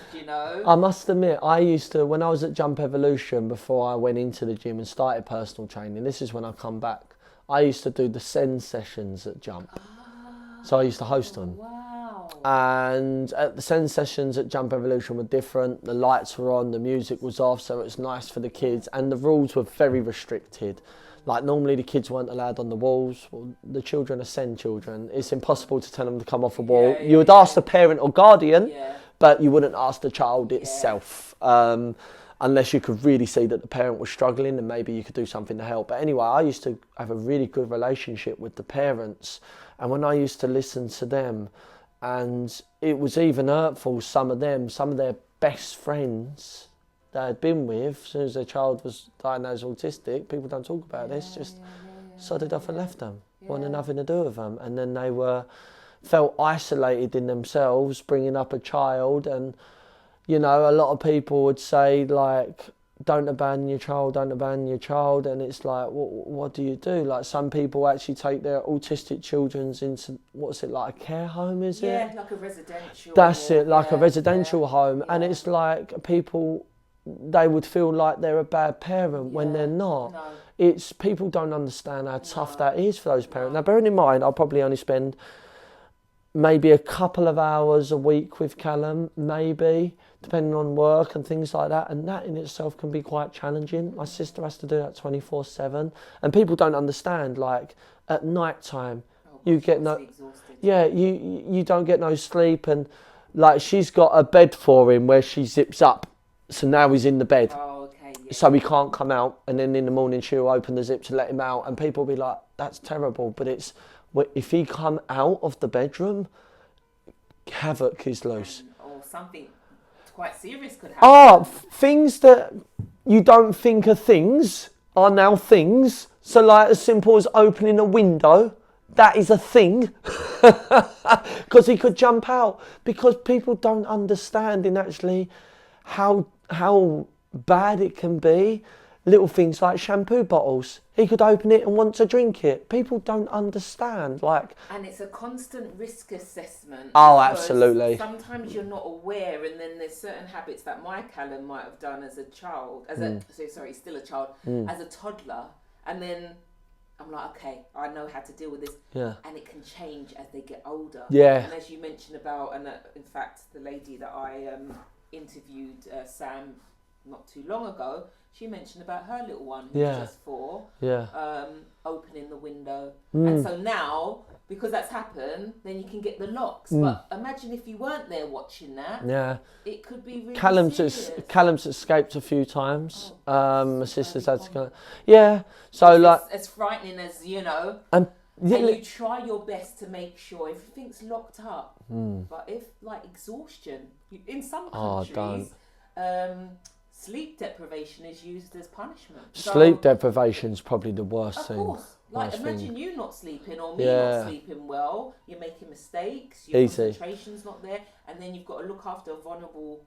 [SPEAKER 1] I must admit, I used to, when I was at Jump Evolution, before I went into the gym and started personal training, this is when I come back, I used to do the Send sessions at Jump. So I used to host them.
[SPEAKER 2] Wow.
[SPEAKER 1] And the Send sessions at Jump Evolution were different. The lights were on, the music was off, so it was nice for the kids. And the rules were very restricted. Like, normally the kids weren't allowed on the walls. Well, the children are Send children. It's impossible to tell them to come off a wall. You would ask the parent or guardian, but you wouldn't ask the child itself. Unless you could really see that the parent was struggling, and maybe you could do something to help. But anyway, I used to have a really good relationship with the parents, and when I used to listen to them, and it was even hurtful, some of their best friends they had been with, as soon as their child was diagnosed autistic, people don't talk about this, just sodded off and left them, wanted nothing to do with them. And then they felt isolated in themselves, bringing up a child. And a lot of people would say, like, don't abandon your child, and it's like, what do you do? Like, some people actually take their autistic children into, what's it, like a care home, is it?
[SPEAKER 2] Yeah, like a residential.
[SPEAKER 1] That's it, like a residential home. And it's like, people, they would feel like they're a bad parent when they're not.
[SPEAKER 2] No.
[SPEAKER 1] It's, people don't understand how tough that is for those parents. Now, bearing in mind, I'll probably only spend maybe a couple of hours a week with Callum, maybe, depending on work and things like that, and that in itself can be quite challenging. My sister has to do that 24/7, and people don't understand, like, at night time you get you don't get no sleep, and like, she's got a bed for him where she zips up, so now he's in the bed. So he can't come out, and then in the morning she'll open the zip to let him out, and people will be like, that's terrible, but it's, if he come out of the bedroom, havoc is loose.
[SPEAKER 2] Or something quite serious could happen.
[SPEAKER 1] Things that you don't think are things are now things. So, like, as simple as opening a window, that is a thing. Because he could jump out. Because people don't understand in actually how bad it can be. Little things like shampoo bottles. He could open it and want to drink it. People don't understand. Like,
[SPEAKER 2] and it's a constant risk assessment.
[SPEAKER 1] Oh, absolutely.
[SPEAKER 2] Sometimes you're not aware, and then there's certain habits that my Callum might have done as a child, still a child, as a toddler, and then I'm like, okay, I know how to deal with this.
[SPEAKER 1] Yeah.
[SPEAKER 2] And it can change as they get older.
[SPEAKER 1] Yeah.
[SPEAKER 2] And as you mentioned about, and in fact, the lady that I interviewed, Sam, not too long ago, she mentioned about her little one who's just 4, opening the window. And so now, because that's happened, then you can get the locks. But imagine if you weren't there watching that.
[SPEAKER 1] Yeah.
[SPEAKER 2] It could be really
[SPEAKER 1] Callum's escaped a few times. My sister's had to go. Yeah.
[SPEAKER 2] So like, as frightening as,
[SPEAKER 1] and
[SPEAKER 2] you try your best to make sure everything's locked up. But if, like, exhaustion, in some countries, sleep deprivation is used as punishment.
[SPEAKER 1] Sleep deprivation is probably the worst thing.
[SPEAKER 2] Of course. Like, imagine you not sleeping or me not sleeping well. You're making mistakes. Your concentration's not there. And then you've got to look after a vulnerable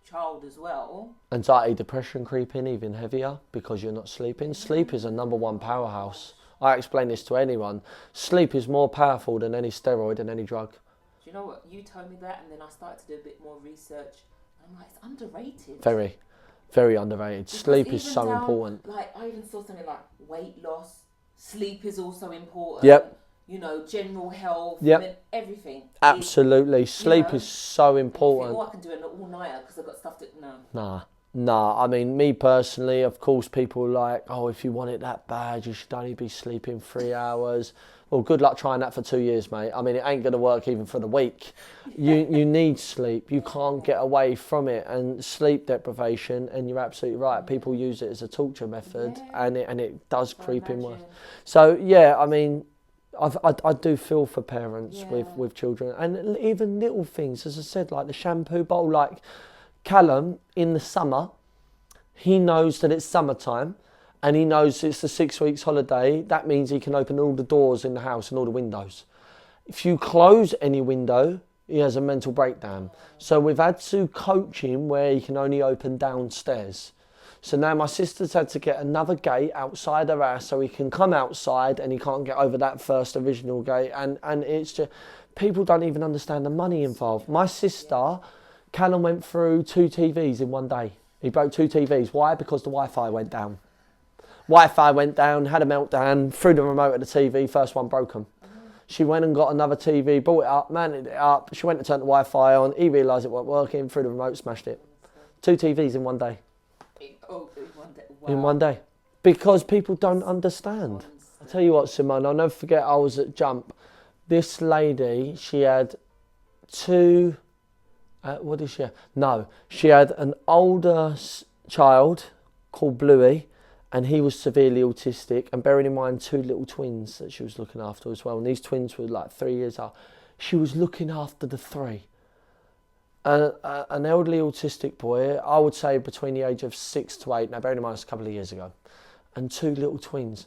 [SPEAKER 2] child as well.
[SPEAKER 1] Anxiety, depression creeping even heavier because you're not sleeping. Sleep is a #1 powerhouse. I explain this to anyone. Sleep is more powerful than any steroid and any drug.
[SPEAKER 2] Do you know what? You told me that, and then I started to do a bit more research. And I'm like, it's underrated.
[SPEAKER 1] Very, very underrated. Because sleep is so important.
[SPEAKER 2] Like, I even saw something like weight loss. Sleep is also important.
[SPEAKER 1] Yep.
[SPEAKER 2] General health.
[SPEAKER 1] Yep.
[SPEAKER 2] I mean, everything.
[SPEAKER 1] Absolutely. Sleep is so important.
[SPEAKER 2] I can do an all-nighter because I've got stuff to... No.
[SPEAKER 1] Nah, I mean, me personally, of course, people are like, oh, if you want it that bad, you should only be sleeping 3 hours. Well, good luck trying that for 2 years, mate. I mean, it ain't going to work even for the week. You need sleep. You can't get away from it. And sleep deprivation, and you're absolutely right, people use it as a torture method, and it does creep in worse. So, yeah, I mean, I do feel for parents with children. And even little things, as I said, like the shampoo bowl, like Callum, in the summer, he knows that it's summertime. And he knows it's the 6 weeks holiday. That means he can open all the doors in the house and all the windows. If you close any window, he has a mental breakdown. So we've had to coach him where he can only open downstairs. So now my sister's had to get another gate outside her house so he can come outside and he can't get over that first original gate. And it's just, people don't even understand the money involved. My sister, Callum went through 2 TVs in one day. He broke 2 TVs. Why? Because the Wi-Fi went down. Wi-Fi went down, had a meltdown, threw the remote at the TV, first one broken. She went and got another TV, brought it up, mounted it up. She went to turn the Wi-Fi on, he realised it wasn't working, threw the remote, smashed it. 2 TVs in one day. In one day. Because people don't understand. I'll tell you what, Simone, I'll never forget, I was at Jump. This lady, she had 2, what did she have? No, she had an older child called Bluey, and he was severely autistic, and bearing in mind 2 little twins that she was looking after as well, and these twins were like 3 years old. She was looking after the 3. An elderly autistic boy, I would say between the age of 6 to 8, now bearing in mind it's a couple of years ago, and 2 little twins.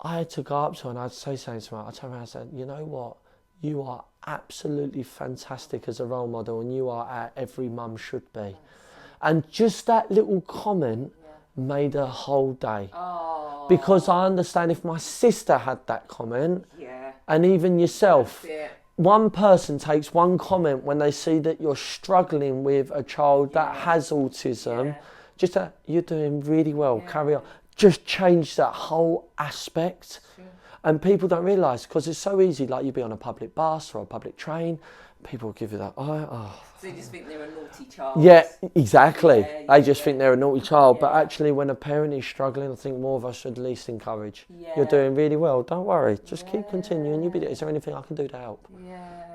[SPEAKER 1] I had to go up to her and I'd say something to her. I turned around and said, you know what, you are absolutely fantastic as a role model, and you are at every mum should be. And just that little comment made her whole day.
[SPEAKER 2] Oh.
[SPEAKER 1] Because I understand if my sister had that comment, and even yourself, one person takes one comment when they see that you're struggling with a child that has autism, just that you're doing really well, carry on. Just change that whole aspect. And people don't realise, because it's so easy, like you'd be on a public bus or a public train, people give you that,
[SPEAKER 2] So you just think they're a naughty child?
[SPEAKER 1] Yeah, exactly. They just think they're a naughty child. But actually, when a parent is struggling, I think more of us should at least encourage. You're doing really well. Don't worry. Just keep continuing. You'll be there. Is there anything I can do to help?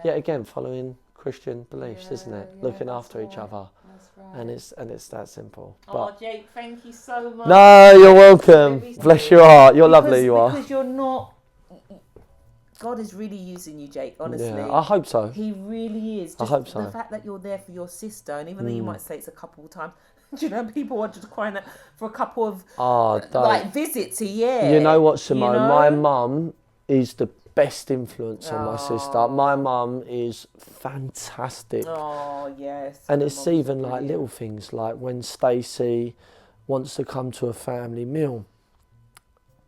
[SPEAKER 1] Yeah, again, following Christian beliefs, isn't it? Looking after each other. That's right. And it's that simple. But
[SPEAKER 2] Jake, thank you so much.
[SPEAKER 1] No, you're welcome. Bless your heart. You're lovely, you are.
[SPEAKER 2] Because you're not... God is really using you, Jake, honestly.
[SPEAKER 1] Yeah, I hope so.
[SPEAKER 2] He really is.
[SPEAKER 1] I hope so.
[SPEAKER 2] The fact that you're there for your sister, and even though you might say it's a couple of times, do you know, people are just crying out for a couple of visits a year.
[SPEAKER 1] You know what, Simone? My mum is the best influence on my sister. My mum is fantastic.
[SPEAKER 2] Oh, yes.
[SPEAKER 1] And it's even like little things, like when Stacey wants to come to a family meal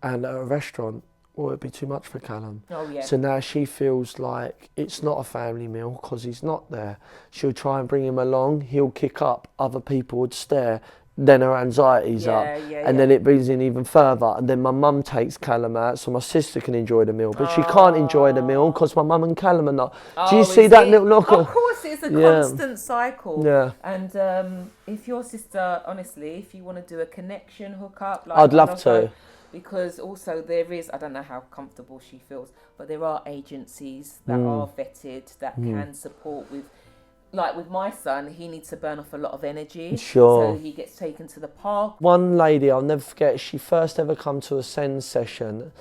[SPEAKER 1] and at a restaurant, well, it'd be too much for Callum.
[SPEAKER 2] Oh, yeah.
[SPEAKER 1] So now she feels like it's not a family meal because he's not there. She'll try and bring him along, he'll kick up, other people would stare, then her anxiety's up, and then it brings in even further. And then my mum takes Callum out so my sister can enjoy the meal, but she can't enjoy the meal because my mum and Callum are not. Do you see that little knock?
[SPEAKER 2] Of course, it's a constant cycle.
[SPEAKER 1] Yeah.
[SPEAKER 2] And if your sister, honestly, if you want to do a connection hookup, like,
[SPEAKER 1] I'd love to.
[SPEAKER 2] Because also there is, I don't know how comfortable she feels, but there are agencies that are vetted that can support with, like with my son, he needs to burn off a lot of energy.
[SPEAKER 1] Sure.
[SPEAKER 2] So he gets taken to the park.
[SPEAKER 1] One lady, I'll never forget, she first ever come to a SEND session.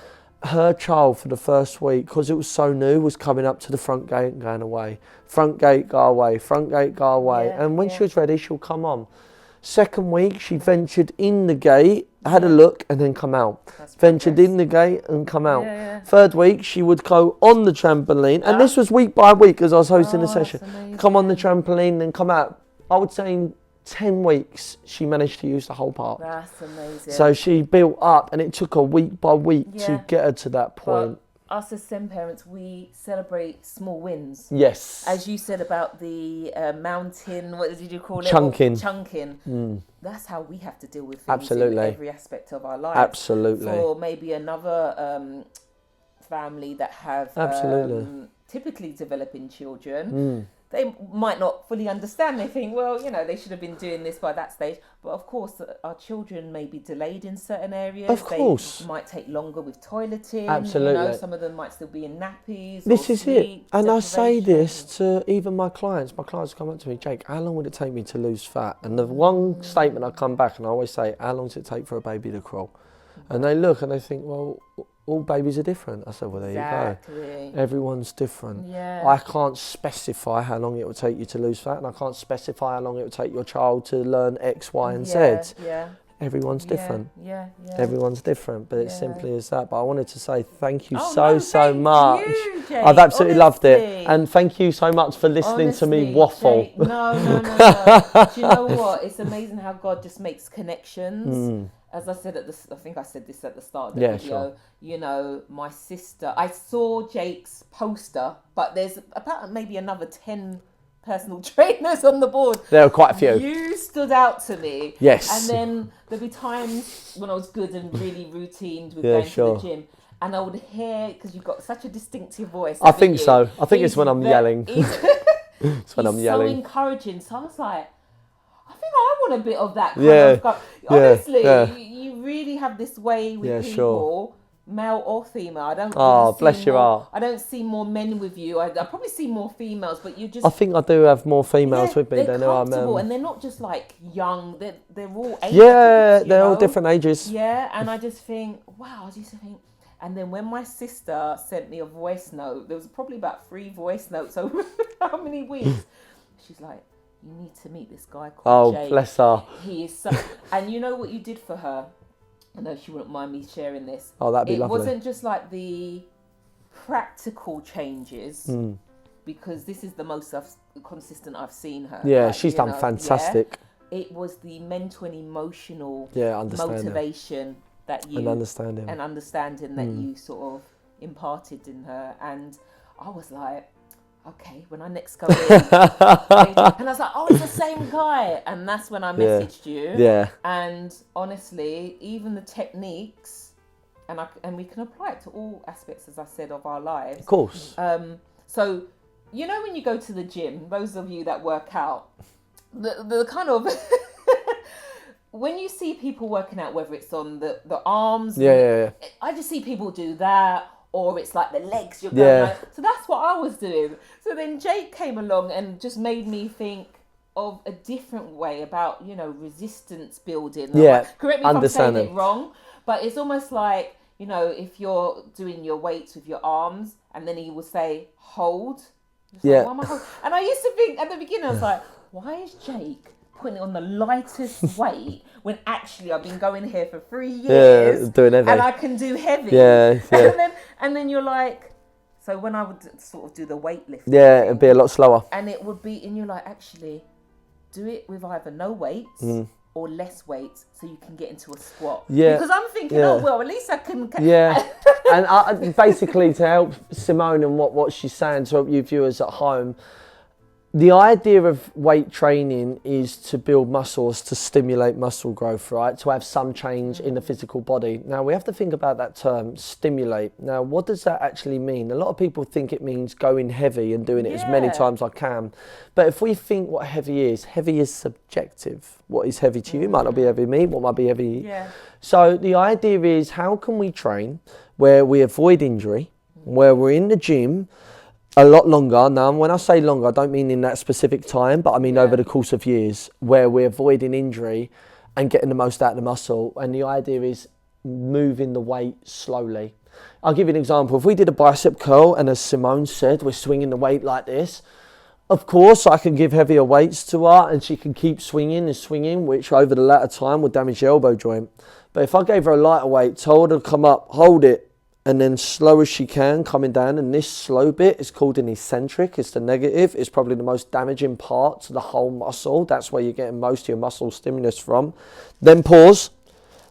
[SPEAKER 1] Her child for the first week, because it was so new, was coming up to the front gate and going away. Front gate, go away. Front gate, go away.
[SPEAKER 2] Yeah,
[SPEAKER 1] and when she was ready, she'll come on. Second week, she ventured in the gate, had a look, and then come out. Ventured in the gate and come out. Third week, she would go on the trampoline, and this was week by week as I was hosting the session. Come on the trampoline, then come out. I would say in 10 weeks, she managed to use the whole park.
[SPEAKER 2] That's amazing.
[SPEAKER 1] So she built up, and it took her week by week to get her to that point.
[SPEAKER 2] But us as SEND parents, we celebrate small wins.
[SPEAKER 1] Yes.
[SPEAKER 2] As you said about the mountain, what did you call it?
[SPEAKER 1] Chunking.
[SPEAKER 2] Chunking. That's how we have to deal with things
[SPEAKER 1] Absolutely.
[SPEAKER 2] in every aspect of our lives.
[SPEAKER 1] Absolutely.
[SPEAKER 2] For maybe another family that have typically developing children, they might not fully understand. They think, well, you know, they should have been doing this by that stage. But of course, our children may be delayed in certain areas.
[SPEAKER 1] Of course.
[SPEAKER 2] They might take longer with toileting.
[SPEAKER 1] Absolutely.
[SPEAKER 2] You know, some of them might still be in nappies.
[SPEAKER 1] This is it.
[SPEAKER 2] sleep
[SPEAKER 1] And I say
[SPEAKER 2] deprivation.
[SPEAKER 1] this to even my clients. My clients come up to me, Jake, how long would it take me to lose fat? And the one statement I come back and I always say, how long does it take for a baby to crawl? And they look and they think, well, all babies are different. I said, well, there you go. Everyone's different.
[SPEAKER 2] Yeah.
[SPEAKER 1] I can't specify how long it will take you to lose fat, and I can't specify how long it will take your child to learn X, Y, and Z. Everyone's different. Everyone's different, but it's simply as that. But I wanted to say thank you so much.
[SPEAKER 2] You, Jake,
[SPEAKER 1] I've absolutely loved it. And thank you so much for listening to me waffle.
[SPEAKER 2] Jake, no. Do you know what? It's amazing how God just makes connections. As I said I think I said this at the start of the video.
[SPEAKER 1] Sure.
[SPEAKER 2] You know, my sister, I saw Jake's poster, but there's about maybe another 10 personal trainers on the board.
[SPEAKER 1] There are quite a few.
[SPEAKER 2] You stood out to me.
[SPEAKER 1] Yes.
[SPEAKER 2] And then there'd be times when I was good and really routined with going to the gym. And I would hear, because you've got such a distinctive voice.
[SPEAKER 1] I think so. I think it's when I'm yelling. It's when I'm yelling.
[SPEAKER 2] So encouraging. So I was like, I think I want a bit of that kind of. Honestly, you really have this way with people, male or female. I don't.
[SPEAKER 1] Oh, bless your heart.
[SPEAKER 2] I don't see more men with you. I probably see more females, but you just.
[SPEAKER 1] I think I do have more females with me than I am.
[SPEAKER 2] And they're not just like young. They're all ages.
[SPEAKER 1] Yeah, they're all different ages.
[SPEAKER 2] Yeah, and I just think, wow. I used to think. And then when my sister sent me a voice note, there was probably about 3 voice notes over how many weeks. She's like, you need to meet this guy called Jake.
[SPEAKER 1] Bless her.
[SPEAKER 2] He is so... And you know what you did for her? I know she wouldn't mind me sharing this.
[SPEAKER 1] Oh, that'd be lovely.
[SPEAKER 2] It wasn't just like the practical changes, because this is the most consistent I've seen her.
[SPEAKER 1] Yeah,
[SPEAKER 2] like,
[SPEAKER 1] she's done fantastic.
[SPEAKER 2] Yeah, it was the mental and emotional
[SPEAKER 1] motivation
[SPEAKER 2] that you...
[SPEAKER 1] And understanding.
[SPEAKER 2] That you sort of imparted in her. And I was like... okay, when I next go in, and I was like, oh, it's the same guy, and that's when I messaged you. Yeah. And honestly, even the techniques, and we can apply it to all aspects, as I said, of our lives.
[SPEAKER 1] Of course.
[SPEAKER 2] So, you know, when you go to the gym, those of you that work out, the kind of when you see people working out, whether it's on the arms, I just see people do that. Or it's like the legs you're going like. So that's what I was doing. So then Jake came along and just made me think of a different way about, you know, resistance building. Like, correct me if I'm saying it wrong, but it's almost like, you know, if you're doing your weights with your arms and then he will say, hold. Like, why am I holding? And I used to think at the beginning, I was like, why is Jake putting it on the lightest weight when actually I've been going here for 3 years
[SPEAKER 1] doing heavy.
[SPEAKER 2] And I can do heavy. And then you're like, so when I would sort of do the weightlifting,
[SPEAKER 1] it'd be a lot slower.
[SPEAKER 2] And it would be, and you're like, actually, do it with either no weights or less weight so you can get into a squat?
[SPEAKER 1] Yeah.
[SPEAKER 2] Because I'm thinking,
[SPEAKER 1] Yeah.
[SPEAKER 2] oh, well, at least I can...
[SPEAKER 1] Yeah. And basically to help Simone and what she's saying, to help you viewers at home, the idea of weight training is to build muscles, to stimulate muscle growth, right? To have some change in the physical body. Now, we have to think about that term, stimulate. Now, what does that actually mean? A lot of people think it means going heavy and doing it as many times as I can. But if we think what heavy is subjective. What is heavy to you might not be heavy to me, what might be heavy.
[SPEAKER 2] Yeah.
[SPEAKER 1] So the idea is, how can we train where we avoid injury, where we're in the gym a lot longer. Now, when I say longer, I don't mean in that specific time, but I mean over the course of years, where we're avoiding injury and getting the most out of the muscle. And the idea is moving the weight slowly. I'll give you an example. If we did a bicep curl, and as Simone said, we're swinging the weight like this, of course, I can give heavier weights to her and she can keep swinging and swinging, which over the latter time would damage the elbow joint. But if I gave her a lighter weight, told her to come up, hold it, and then slow as she can, coming down, and this slow bit is called an eccentric. It's the negative. It's probably the most damaging part to the whole muscle. That's where you're getting most of your muscle stimulus from. Then pause,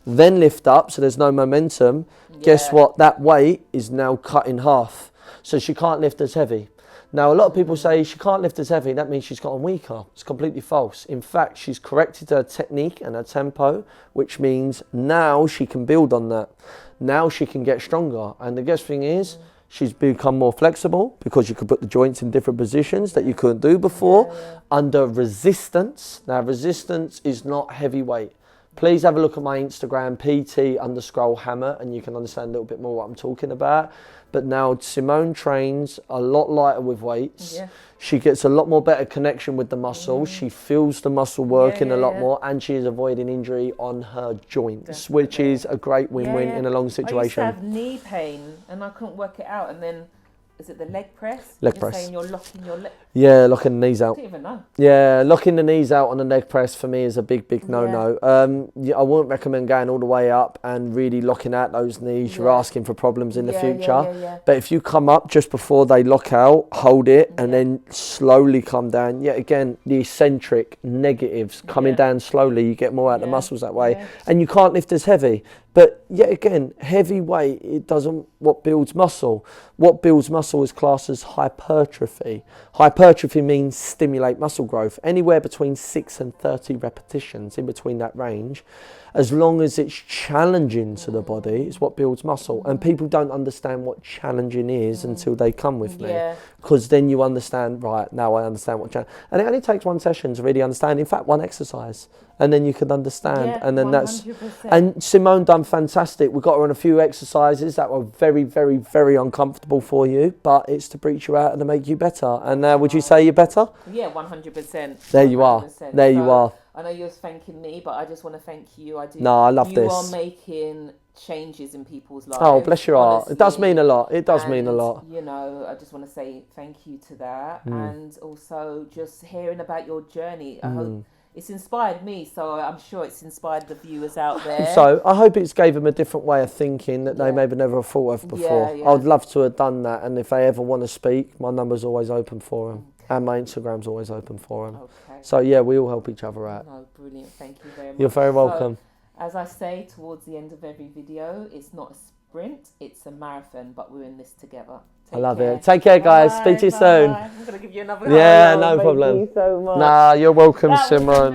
[SPEAKER 1] then lift up, so there's no momentum. Guess what? That weight is now cut in half, so she can't lift as heavy. Now, a lot of people say she can't lift as heavy, that means she's gotten weaker. It's completely false. In fact, she's corrected her technique and her tempo, which means now she can build on that. Now she can get stronger. And the best thing is, she's become more flexible because you could put the joints in different positions that you couldn't do before under resistance. Now, resistance is not heavy weight. Please have a look at my Instagram, pt_Hammatt, and you can understand a little bit more what I'm talking about. But now Simone trains a lot lighter with weights. Yeah. She gets a lot more better connection with the muscle. She feels the muscle working a lot more, and she is avoiding injury on her joints, which is a great win-win in a long situation.
[SPEAKER 2] I used to have knee pain and I couldn't work it out, and then is it the leg press?
[SPEAKER 1] Leg press.
[SPEAKER 2] Saying you're locking your leg.
[SPEAKER 1] Yeah, locking the knees out.
[SPEAKER 2] I don't even know.
[SPEAKER 1] Yeah, locking the knees out on the leg press for me is a big no-no. I wouldn't recommend going all the way up and really locking out those knees. You're asking for problems in the future. But if you come up just before they lock out, hold it, and then slowly come down. Yet again, the eccentric negatives coming down slowly, you get more out of the muscles that way. And you can't lift as heavy. But yet again, heavy weight, it doesn't what builds muscle. What builds muscle is classed as hypertrophy. Hypertrophy means stimulate muscle growth. Anywhere between 6 and 30 repetitions, in between that range, as long as it's challenging to the body, is what builds muscle. And people don't understand what challenging is until they come with me. Because then you understand, right, now I understand what challenge. And it only takes one session to really understand. In fact, one exercise. And then you can understand. And then
[SPEAKER 2] 100%.
[SPEAKER 1] And Simone done fantastic. We got her on a few exercises that were very uncomfortable for you, but it's to breach you out and to make you better. And would you say you're better?
[SPEAKER 2] Yeah, 100%.
[SPEAKER 1] There you are. There you are.
[SPEAKER 2] I know you're thanking me, but I just want to thank you. I do.
[SPEAKER 1] No, I love this.
[SPEAKER 2] You are making changes in people's lives.
[SPEAKER 1] Oh, bless your heart. It does mean a lot. It does mean a lot.
[SPEAKER 2] You know, I just want to say thank you to that. And also just hearing about your journey. I hope it's inspired me, so I'm sure it's inspired the viewers out there.
[SPEAKER 1] So I hope it's gave them a different way of thinking that they maybe never thought of before. I'd love to have done that, and if they ever want to speak, my number's always open for them, and my Instagram's always open for them. So yeah, we all help each other out.
[SPEAKER 2] No, brilliant. Thank you very much.
[SPEAKER 1] You're very welcome.
[SPEAKER 2] So, as I say towards the end of every video, it's not a sprint, it's a marathon, but we're in this together.
[SPEAKER 1] I love it. Take care, guys. Speak to you soon.
[SPEAKER 2] I'm going to give you another
[SPEAKER 1] no problem.
[SPEAKER 2] Thank you so much.
[SPEAKER 1] Nah, you're welcome, Simone.